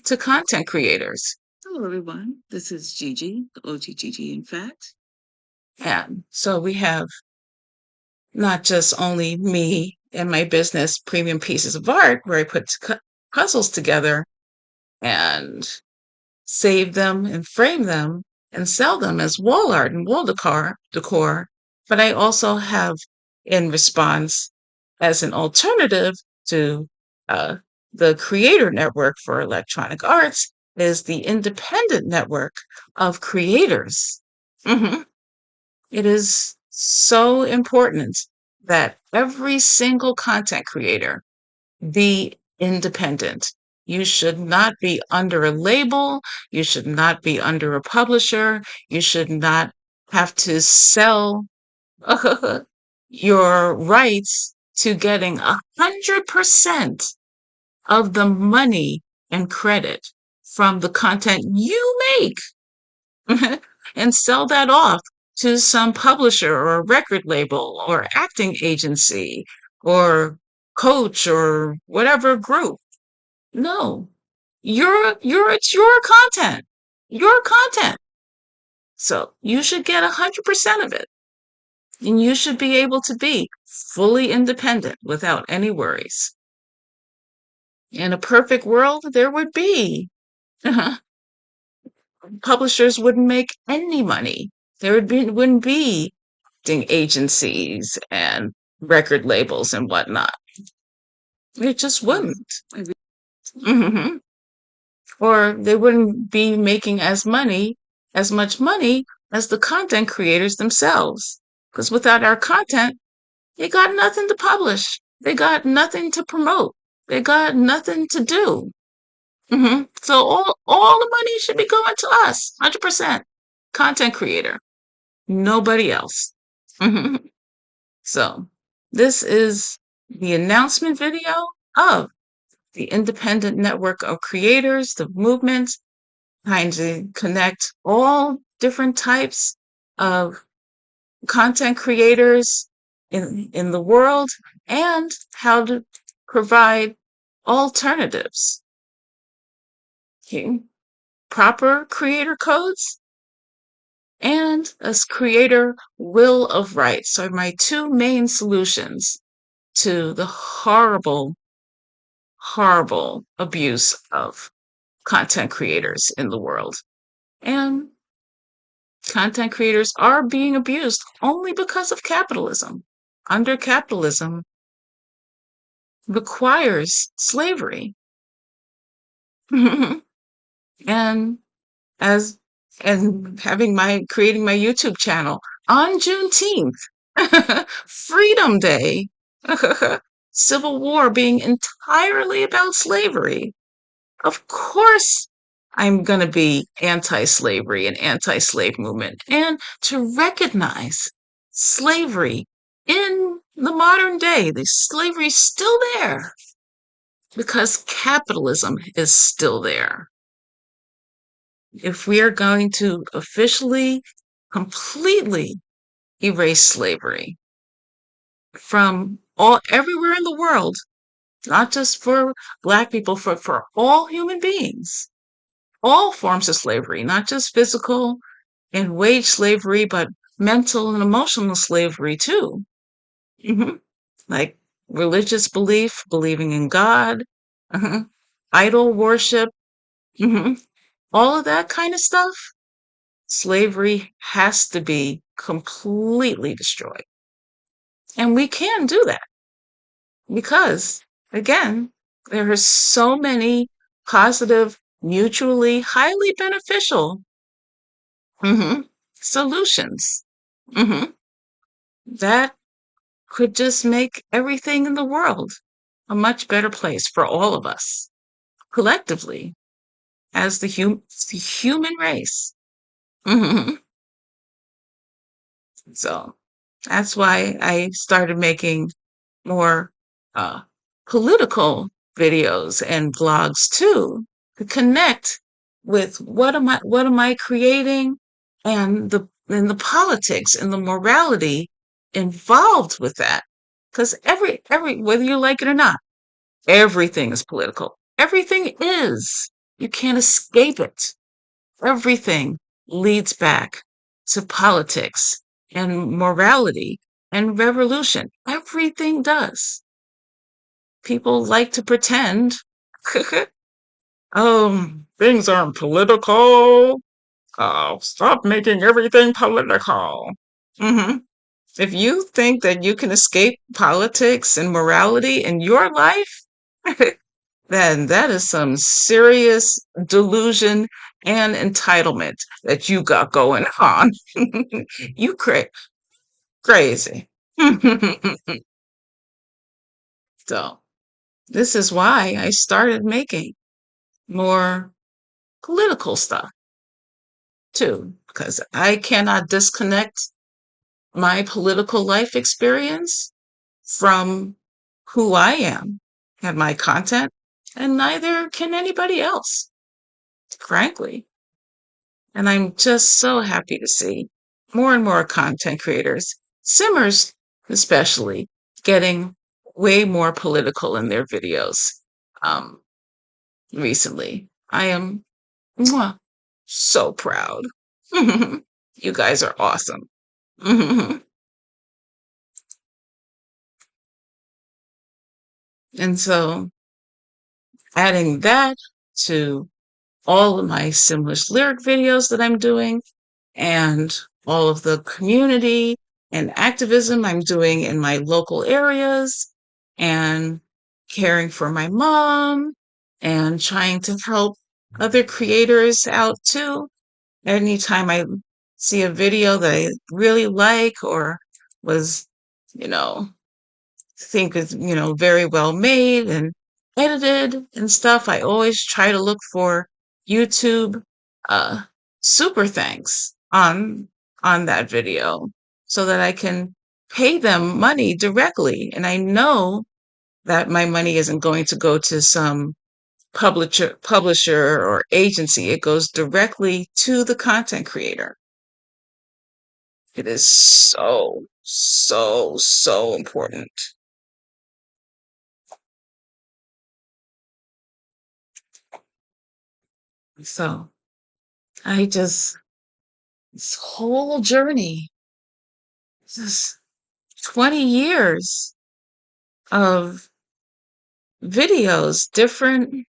to content creators. Hello, everyone. This is Gigi, the OG Gigi, in fact. And so we have not just only me and my business, Premium Pieces of Art, where I put puzzles together and save them and frame them and sell them as wall art and wall decor. But I also have in response as an alternative to uh, the creator network for electronic arts is the independent network of creators. Mhm. It is so important that every single content creator be independent. You should not be under a label. You should not be under a publisher. You should not have to sell your rights to getting 100% of the money and credit from the content you make and sell that off to some publisher or record label or acting agency or coach or whatever group. No, it's your content, your content. So you should get 100% of it, and you should be able to be fully independent without any worries. In a perfect world, there would be publishers wouldn't make any money. Wouldn't be agencies and record labels and whatnot. It just wouldn't. Hmm. Or they wouldn't be making as much money as the content creators themselves. Because without our content, they got nothing to publish. They got nothing to promote. They got nothing to do. So all the money should be going to us, 100%. Content creator, nobody else. So this is the announcement video of the independent network of creators, the movement, trying to connect all different types of content creators in the world and how to provide alternatives. Okay. Proper creator codes and a creator will of rights are my two main solutions to the horrible, horrible abuse of content creators in the world. And content creators are being abused only because of capitalism. Under capitalism requires slavery. And as and creating my YouTube channel on Juneteenth, Freedom Day, Civil War being entirely about slavery. Of course, I'm going to be anti-slavery and anti-slave movement and to recognize slavery in the modern day. The slavery is still there because capitalism is still there. If we are going to officially, completely erase slavery from everywhere in the world, not just for Black people, for all human beings, all forms of slavery, not just physical and wage slavery, but mental and emotional slavery too. Like religious belief, believing in God, idol worship, all of that kind of stuff. Slavery has to be completely destroyed. And we can do that because, again, there are so many positive, mutually highly beneficial solutions that could just make everything in the world a much better place for all of us collectively as the human race. So that's why I started making more political videos and blogs too, to connect with what am I creating and the politics and the morality involved with that. Because every whether you like it or not, everything is political. Everything is. You can't escape it. Everything leads back to politics and morality and revolution. Everything does. People like to pretend, things aren't political. Oh, stop making everything political. If you think that you can escape politics and morality in your life, then that is some serious delusion and entitlement that you got going on. You crazy. So this is why I started making more political stuff too, because I cannot disconnect my political life experience from who I am and my content, and neither can anybody else, frankly. And I'm just so happy to see more and more content creators, Simmers especially, getting way more political in their videos um, recently. I am mwah, so proud. You guys are awesome. And so adding that to all of my Simlish lyric videos that I'm doing and all of the community and activism I'm doing in my local areas and caring for my mom and trying to help other creators out too. Anytime I see a video that I really like or was, you know, think is, very well made and edited and stuff, I always try to look for YouTube uh super thanks on that video so that I can pay them money directly. And I know that my money isn't going to go to some publisher or agency. It goes directly to the content creator. It is so, so, so important. So this whole journey, this 20 years of videos, different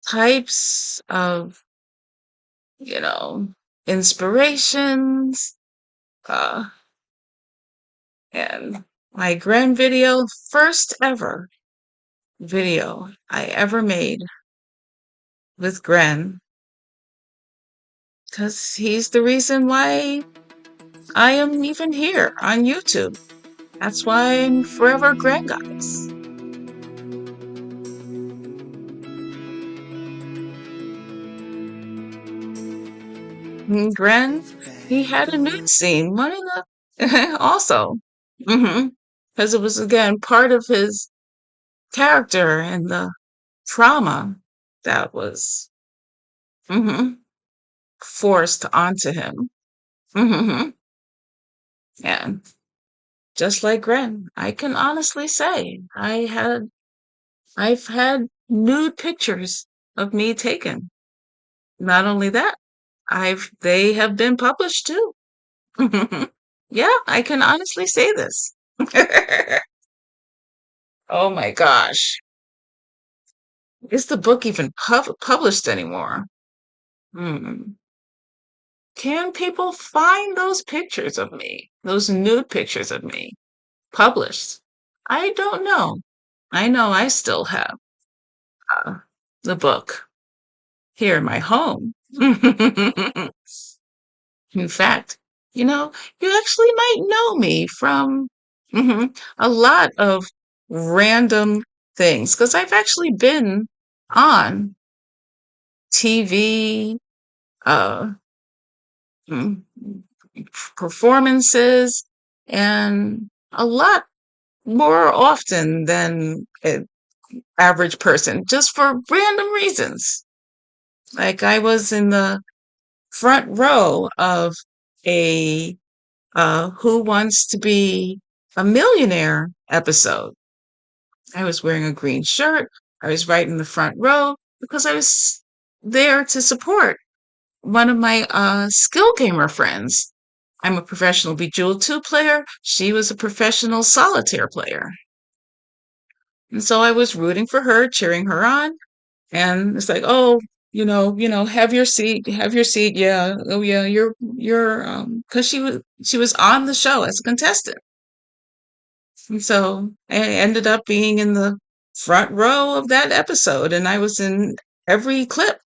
types of, you know, inspirations, uh, and my Gren video, first ever video I ever made with Gren, because he's the reason why I am even here on YouTube. That's why I'm forever Grengoddess. Gren, he had a nude scene, one of the also. Because it was again part of his character and the trauma that was mhm, forced onto him. Mhm. And just like Gren, I can honestly say I've had nude pictures of me taken. Not only that, they have been published too. Yeah, I can honestly say this. Oh my gosh. Is the book even published anymore? Hmm. Can people find those pictures of me, those nude pictures of me, published? I don't know. I know I still have uh, the book here in my home. In fact, you actually might know me from a lot of random things because I've actually been on TV, uh, mm, performances, and a lot more often than an average person, just for random reasons. Like I was in the front row of a Who Wants to Be a Millionaire episode. I was wearing a green shirt. I was right in the front row because I was there to support one of my skill gamer friends. I'm a professional Bejeweled 2 player. She was a professional solitaire player. And so I was rooting for her, cheering her on. And it's like, oh, have your seat. Yeah. Oh yeah, because she was on the show as a contestant. And so I ended up being in the front row of that episode, and I was in every clip.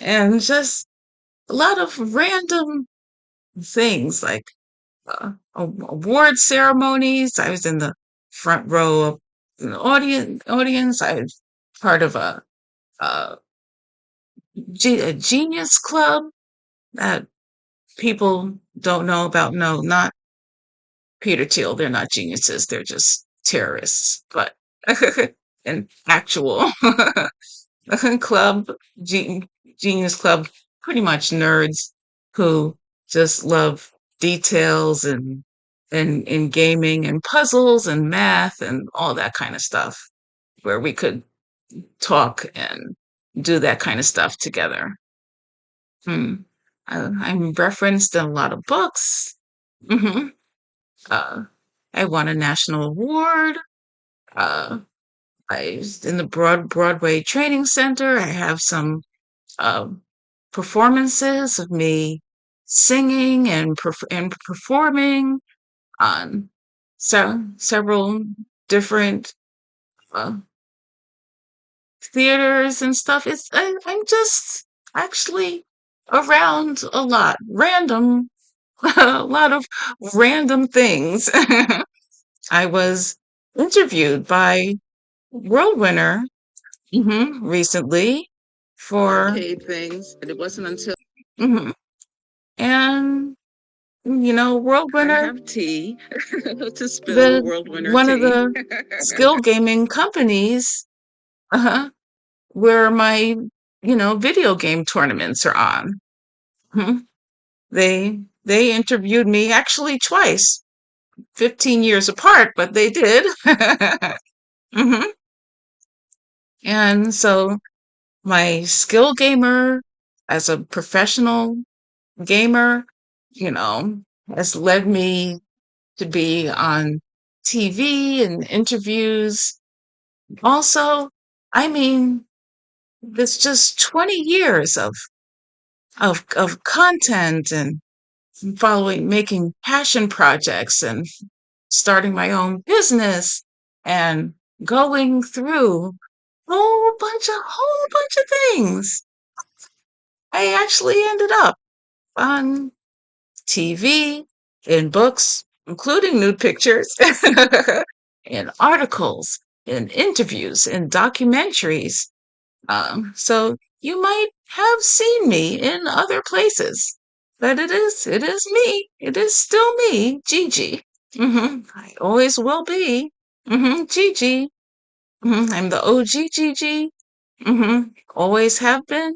And just a lot of random things like award ceremonies. I was in the front row of the audience. I was part of a, a genius club that people don't know about. No, not Peter Thiel. They're not geniuses. They're just terrorists. But an actual club, Ge- genius club, pretty much nerds who just love details and in gaming and puzzles and math and all that kind of stuff, where we could talk and do that kind of stuff together. Hmm. I'm referenced in a lot of books. Hmm. Uh, I won a national award. Uh, I was in the Broadway Training Center. I have some uh, performances of me singing and performing on several different uh, theaters and stuff. I'm just actually around a lot, random, a lot of random things. I was interviewed by World Winner recently for paid things, and it wasn't until Mhm. And World I Winner, have tea to spill. The World Winner one of tea. The skill gaming companies, uh-huh, where my video game tournaments are on. Mhm. They interviewed me actually twice, 15 years apart, but they did. Hmm. And so my skill gamer as a professional gamer, you know, has led me to be on TV and interviews. Also, I mean, it's just 20 years of content and making passion projects and starting my own business and going through whole bunch of things. I actually ended up on TV, in books, including nude pictures, in articles, in interviews, in documentaries. So you might have seen me in other places, but it is me. It is still me, Gigi. I always will be. Gigi. I'm the OG Gigi. Always have been.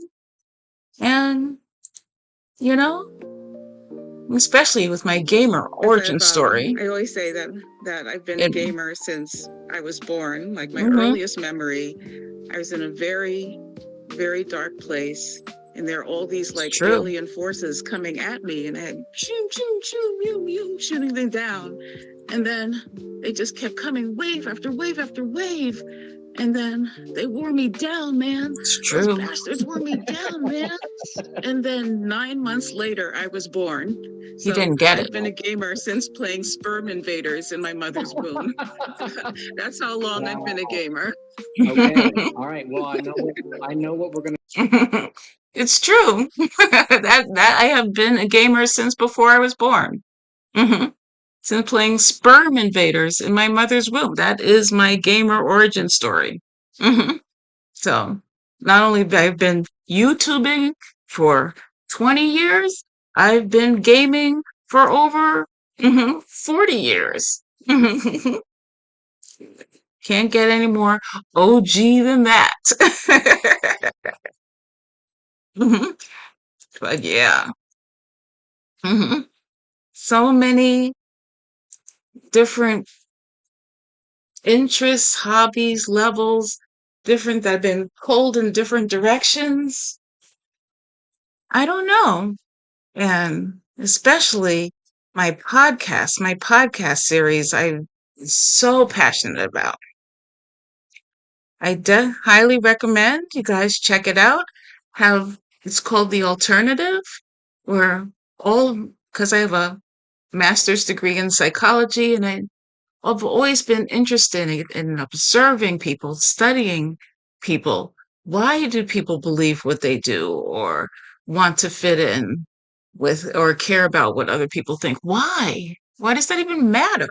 And, you know, especially with my gamer origin story. I always say that I've been a gamer since I was born. Like my earliest memory, I was in a very, very dark place, and there are all these like alien forces coming at me, and I had shoo, shoo, shoo, mew, mew, shooting them down. And then they just kept coming wave after wave after wave. And then they wore me down, man. It's true. Those bastards wore me down, man. And then 9 months later, I was born. So you didn't get it. I've been a gamer since playing Sperm Invaders in my mother's womb. That's how long I've been a gamer. Okay. All right. Well, I know what we're gonna. It's true. that I have been a gamer since before I was born. Hmm. Since playing Sperm Invaders in my mother's womb. That is my gamer origin story. Hmm. So not only have I been YouTubing for 20 years, I've been gaming for over 40 years. Can't get any more OG than that. Mhm. But yeah. Hmm. So many different interests, hobbies, levels, different that have been pulled in different directions. I don't know. And especially my podcast series, I'm so passionate about. I highly recommend you guys check it out. It's called The Alternative, where because I have a master's degree in psychology, and I've always been interested in observing people, studying people. Why do people believe what they do or want to fit in with or care about what other people think? Why? Why does that even matter?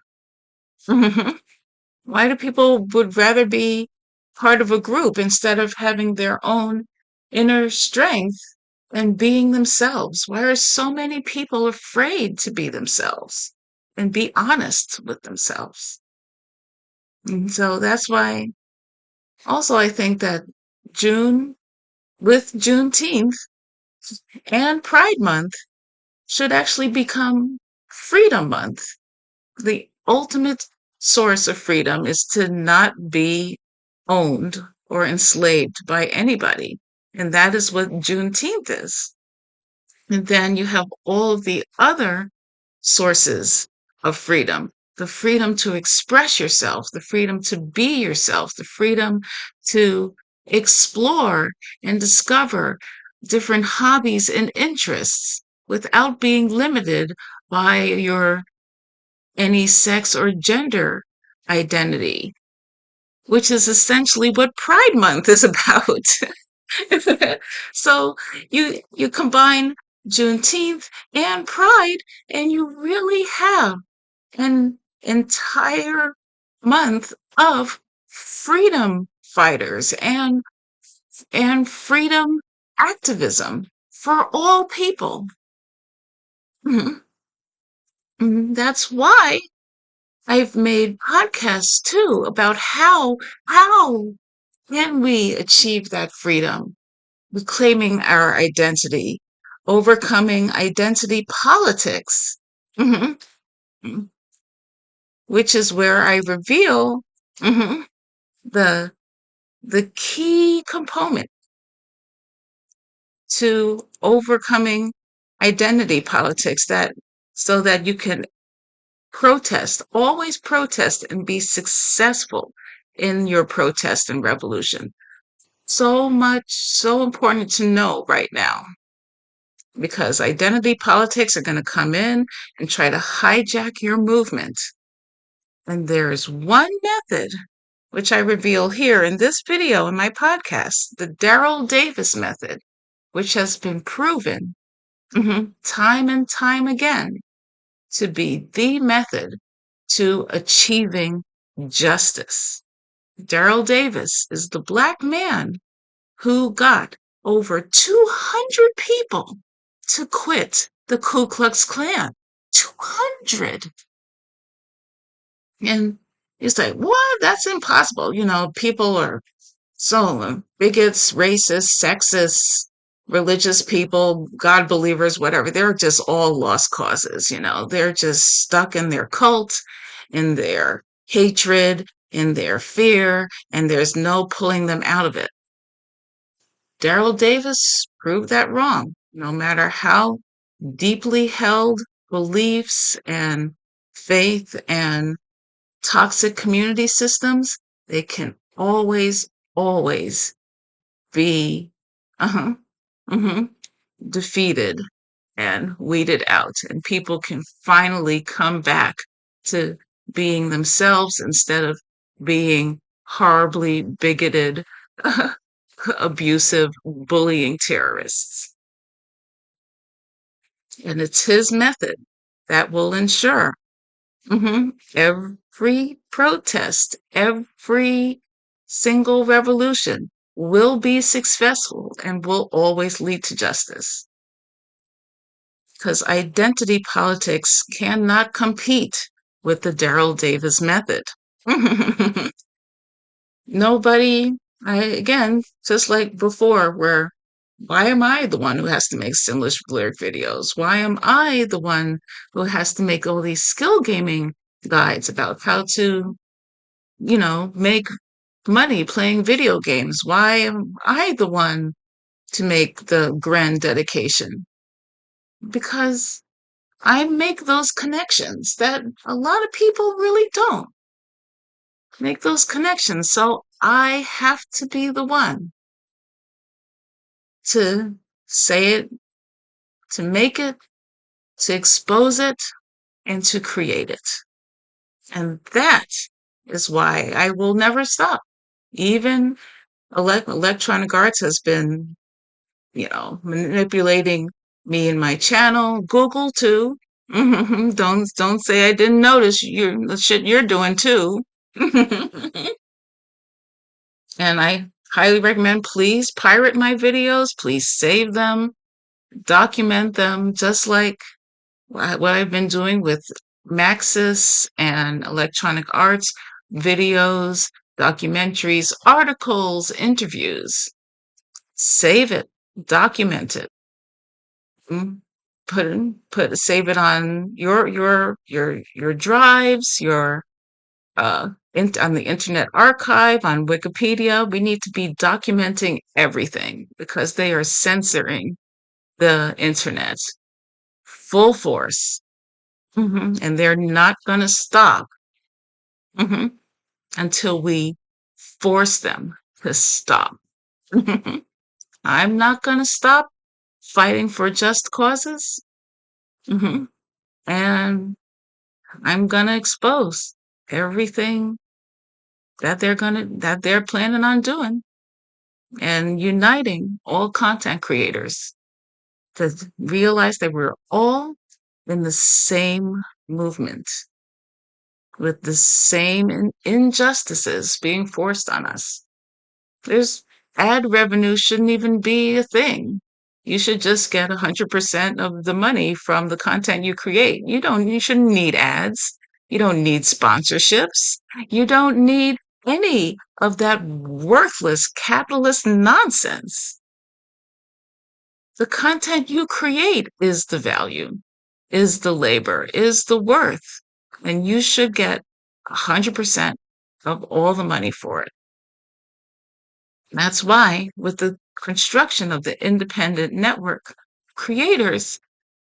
Why do people would rather be part of a group instead of having their own inner strength and being themselves? Why are so many people afraid to be themselves and be honest with themselves? And so that's why also I think that June with Juneteenth and Pride Month should actually become Freedom Month. The ultimate source of freedom is to not be owned or enslaved by anybody. And that is what Juneteenth is. And then you have all of the other sources of freedom, the freedom to express yourself, the freedom to be yourself, the freedom to explore and discover different hobbies and interests without being limited by your any sex or gender identity, which is essentially what Pride Month is about. So you combine Juneteenth and Pride, and you really have an entire month of freedom fighters and freedom activism for all people. Mhm. That's why I've made podcasts too about how can we achieve that freedom, reclaiming our identity, overcoming identity politics, mhm, mm, which is where I reveal mhm, the the key component to overcoming identity politics that so that you can protest, always protest and be successful in your protest and revolution. So much, so important to know right now because identity politics are going to come in and try to hijack your movement. And there's one method, which I reveal here in this video in my podcast, the Daryl Davis method, which has been proven time and time again to be the method to achieving justice. Daryl Davis is the Black man who got over 200 people to quit the Ku Klux Klan. 200. And he's like, what? That's impossible. You know, people are so bigots, racists, sexists, religious people, God believers, whatever. They're just all lost causes. You know, they're just stuck in their cult, in their hatred, in their fear, and there's no pulling them out of it. Daryl Davis proved that wrong. No matter how deeply held beliefs and faith and toxic community systems, they can always be uh-huh, mhm, defeated and weeded out. And people can finally come back to being themselves instead of being horribly bigoted, abusive, bullying terrorists. And it's his method that will ensure every protest, every single revolution will be successful and will always lead to justice. Because identity politics cannot compete with the Daryl Davis method. Nobody, again, just like before, where why am I the one who has to make Simlish lyric videos? Why am I the one who has to make all these skill gaming guides about how to, make money playing video games? Why am I the one to make the Gren dedication? Because I make those connections that a lot of people really don't make those connections. So I have to be the one to say it, to make it, to expose it, and to create it. And that is why I will never stop. Even Electronic Arts has been, manipulating me and my channel. Google too. Don't say I didn't notice the shit you're doing too. And I highly recommend, please pirate my videos, please save them, document them, just like what I've been doing with Maxis and Electronic Arts, videos, documentaries, articles, interviews. Save it, document it, mm, save it on your drives, on the Internet Archive, on Wikipedia. We need to be documenting everything because they are censoring the internet full force. And they're not going to stop hmm until we force them to stop. I'm not going to stop fighting for just causes. hmm And I'm going to expose everything that they're planning on doing and uniting all content creators to realize that we're all in the same movement with the same injustices being forced on us. There's ad revenue shouldn't even be a thing. You should just get 100% of the money from the content you create. You shouldn't need ads. You don't need sponsorships. You don't need any of that worthless capitalist nonsense. The content you create is the value, is the labor, is the worth, and you should get 100% of all the money for it. That's why, with the construction of the independent network creators,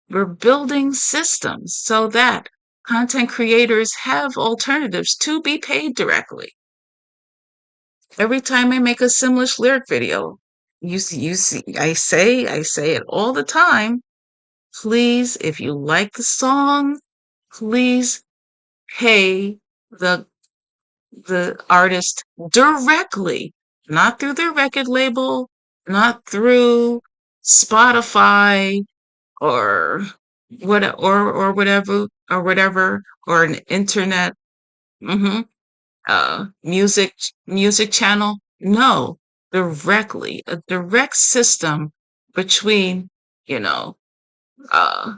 we're building systems so that content creators have alternatives to be paid directly. Every time I make a Simlish lyric video, you see, I say it all the time. Please, if you like the song, please pay the artist directly, not through their record label, not through Spotify or whatever, or an internet mhm, music channel. No, directly, a direct system between, you know, uh,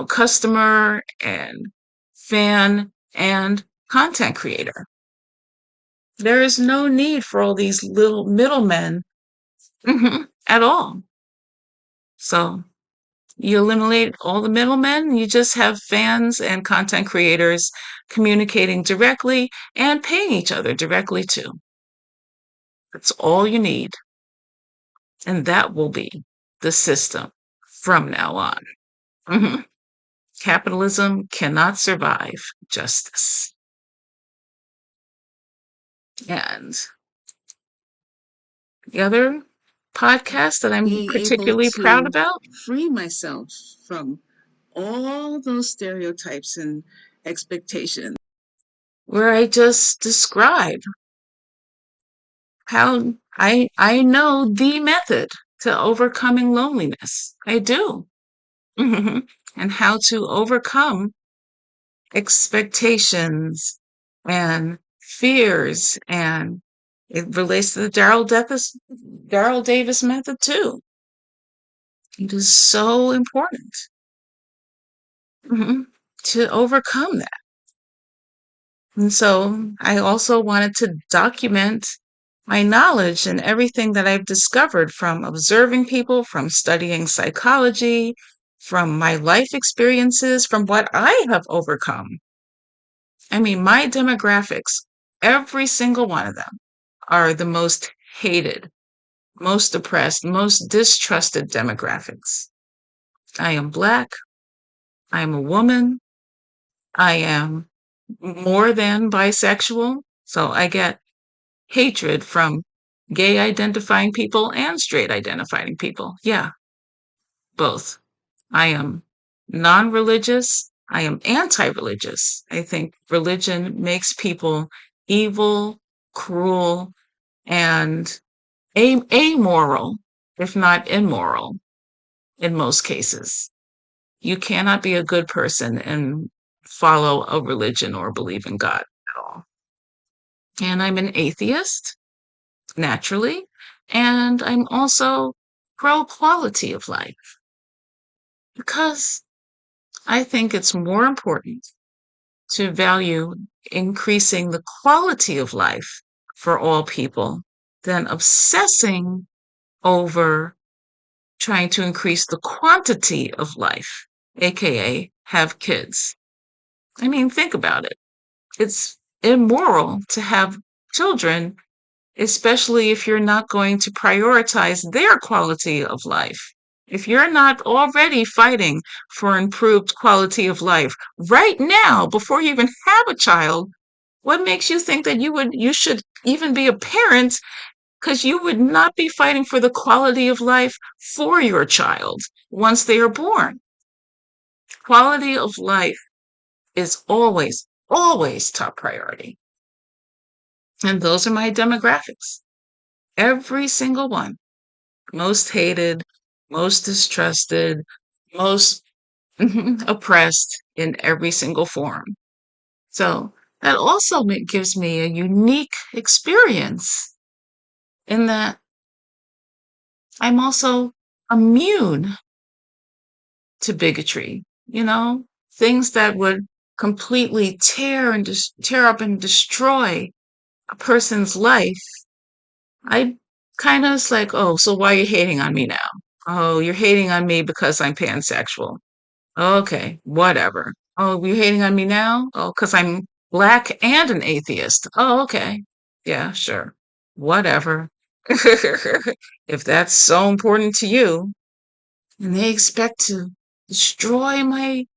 customer and fan and content creator. There is no need for all these little middlemen at all. So you eliminate all the middlemen, you just have fans and content creators communicating directly and paying each other directly too. That's all you need. And that will be the system from now on. Capitalism cannot survive justice. And the other podcast that I'm being particularly able proud to about, free myself from all those stereotypes and expectations. where I just describe how I know the method to overcoming loneliness. I do. And how to overcome expectations and fears, and it relates to the Daryl Davis method too. It is so important to overcome that. And so I also wanted to document my knowledge and everything that I've discovered from observing people, from studying psychology, from my life experiences, from what I have overcome. I mean, my demographics, every single one of them, are the most hated, most oppressed, most distrusted demographics. I am Black. I am a woman. I am more than bisexual. So I get hatred from gay identifying people and straight identifying people. Yeah, both. I am non-religious. I am anti-religious. I think religion makes people evil, cruel, and amoral, if not immoral, in most cases. You cannot be a good person and follow a religion or believe in God at all. And I'm an atheist, naturally, and I'm also pro quality of life because I think it's more important to value increasing the quality of life for all people than obsessing over trying to increase the quantity of life, aka have kids. I mean, think about it. It's immoral to have children, especially if you're not going to prioritize their quality of life. If you're not already fighting for improved quality of life right now, before you even have a child, what makes you think that you should even be a parent because you would not be fighting for the quality of life for your child once they are born? Quality of life is always, always top priority. And those are my demographics. Every single one. Most hated, most distrusted, most oppressed in every single form. So that also gives me a unique experience in that I'm also immune to bigotry, things that would completely tear up and destroy a person's life. I kind of was like, oh, so why are you hating on me now? Oh, you're hating on me because I'm pansexual. Okay, whatever. Oh, you're hating on me now? Oh, because I'm black and an atheist. Oh, okay. Yeah, sure. Whatever. If that's so important to you, and they expect to destroy my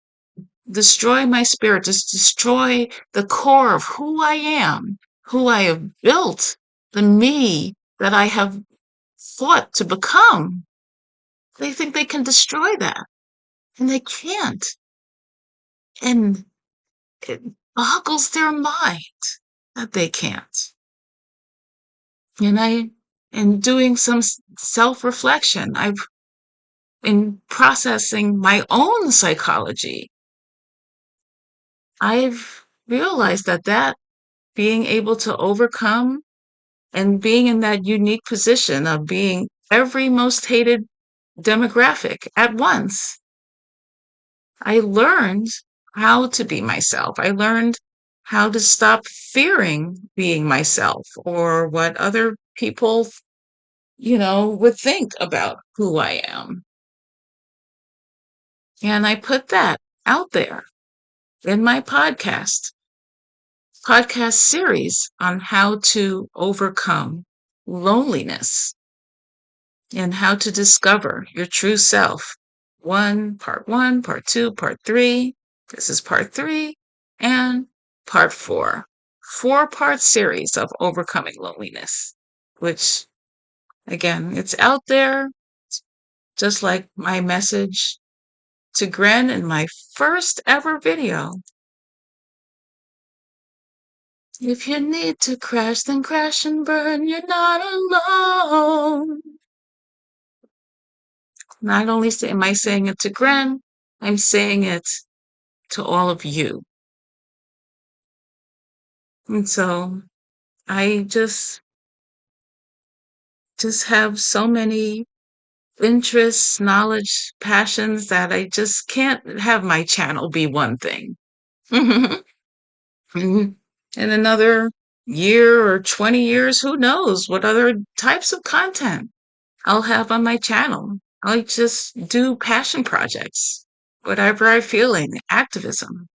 spirit, just destroy the core of who I am, who I have built, the me that I have fought to become. They think they can destroy that, and they can't. And it boggles their mind that they can't. And in doing some self-reflection, in processing my own psychology, I've realized that being able to overcome and being in that unique position of being every most hated demographic at once, I learned how to be myself. I learned how to stop fearing being myself or what other people, would think about who I am. And I put that out there in my podcast series on how to overcome loneliness and how to discover your true self. Part 1, part 2, part 3. This is part 3 and part 4. 4-part series of overcoming loneliness, which again, it's out there, just like my message to Gren in my first ever video. If you need to crash, then crash and burn. You're not alone. Not only am I saying it to Gren, I'm saying it to all of you. And so I just have so many interests, knowledge, passions that I just can't have my channel be one thing. In another year or 20 years, who knows what other types of content I'll have on my channel. I'll just do passion projects, whatever I feel in, activism,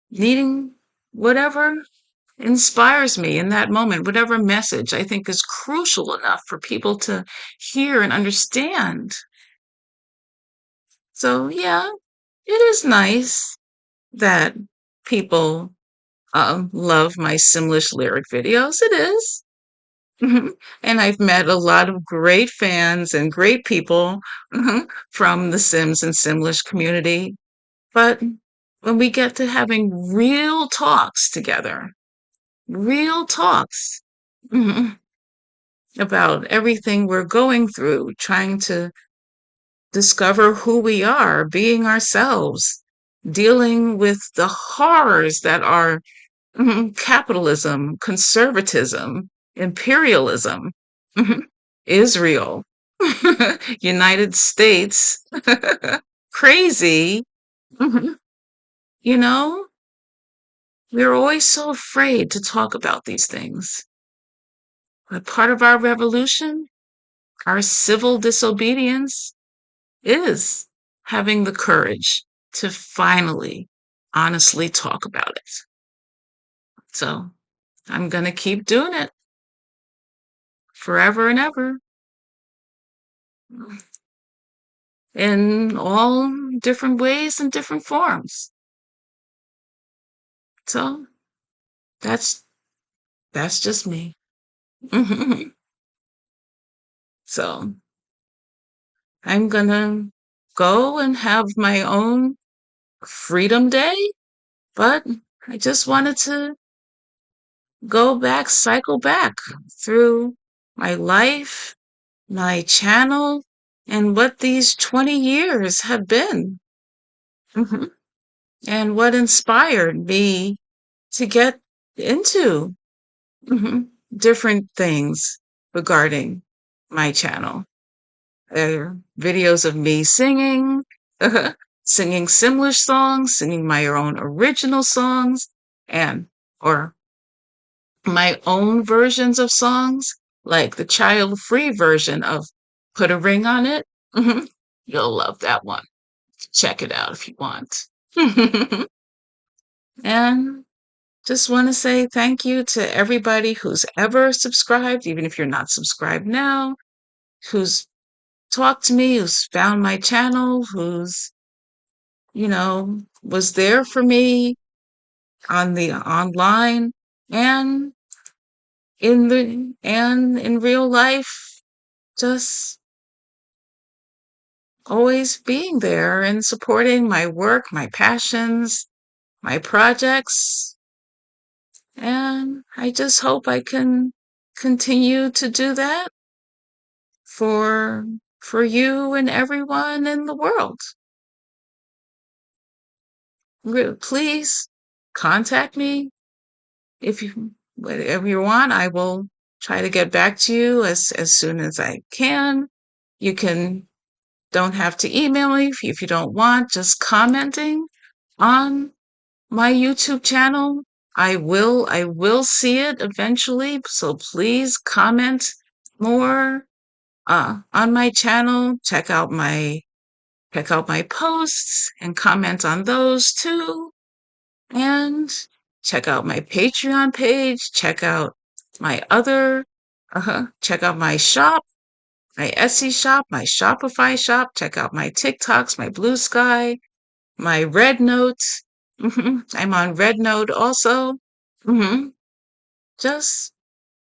needing whatever inspires me in that moment, whatever message I think is crucial enough for people to hear and understand. So, yeah, it is nice that people love my Simlish lyric videos. It is. Mhm. And I've met a lot of great fans and great people from the Sims and Simlish community. But when we get to having real talks together, real talks mhm, about everything we're going through, trying to discover who we are, being ourselves, dealing with the horrors that are capitalism, conservatism, imperialism, mhm, Israel, United States, crazy. Mhm. You know, we're always so afraid to talk about these things. But part of our revolution, our civil disobedience, is having the courage to finally honestly talk about it. So I'm going to keep doing it forever and ever in all different ways and different forms. So that's that's just me. So I'm gonna go and have my own Freedom Day, but I just wanted to go back, cycle back through my life, my channel, and what these 20 years have been, Mhm. and what inspired me to get into different things regarding my channel. There are videos of me singing, singing Simlish songs, singing my own original songs, and or my own versions of songs, like the child-free version of Put a Ring on It. You'll love that one. Check it out if you want. And just want to say thank you to everybody who's ever subscribed, even if you're not subscribed now, who's talked to me, who's found my channel, who's, was there for me on the online and in real life, just always being there and supporting my work, my passions, my projects. And I just hope I can continue to do that for for you and everyone in the world. Please contact me if you whatever you want. I will try to get back to you as soon as I can. You can don't have to email me if you don't want, just commenting on my YouTube channel. I will see it eventually, so please comment more on my channel. Check out my posts and comment on those too. And check out my Patreon page. Check out my shop, my Etsy shop, my Shopify shop. Check out my TikToks, my Blue Sky, my Red Notes. I'm on Red Note also. hmm Just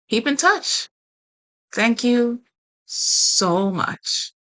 keep in touch. Thank you so much.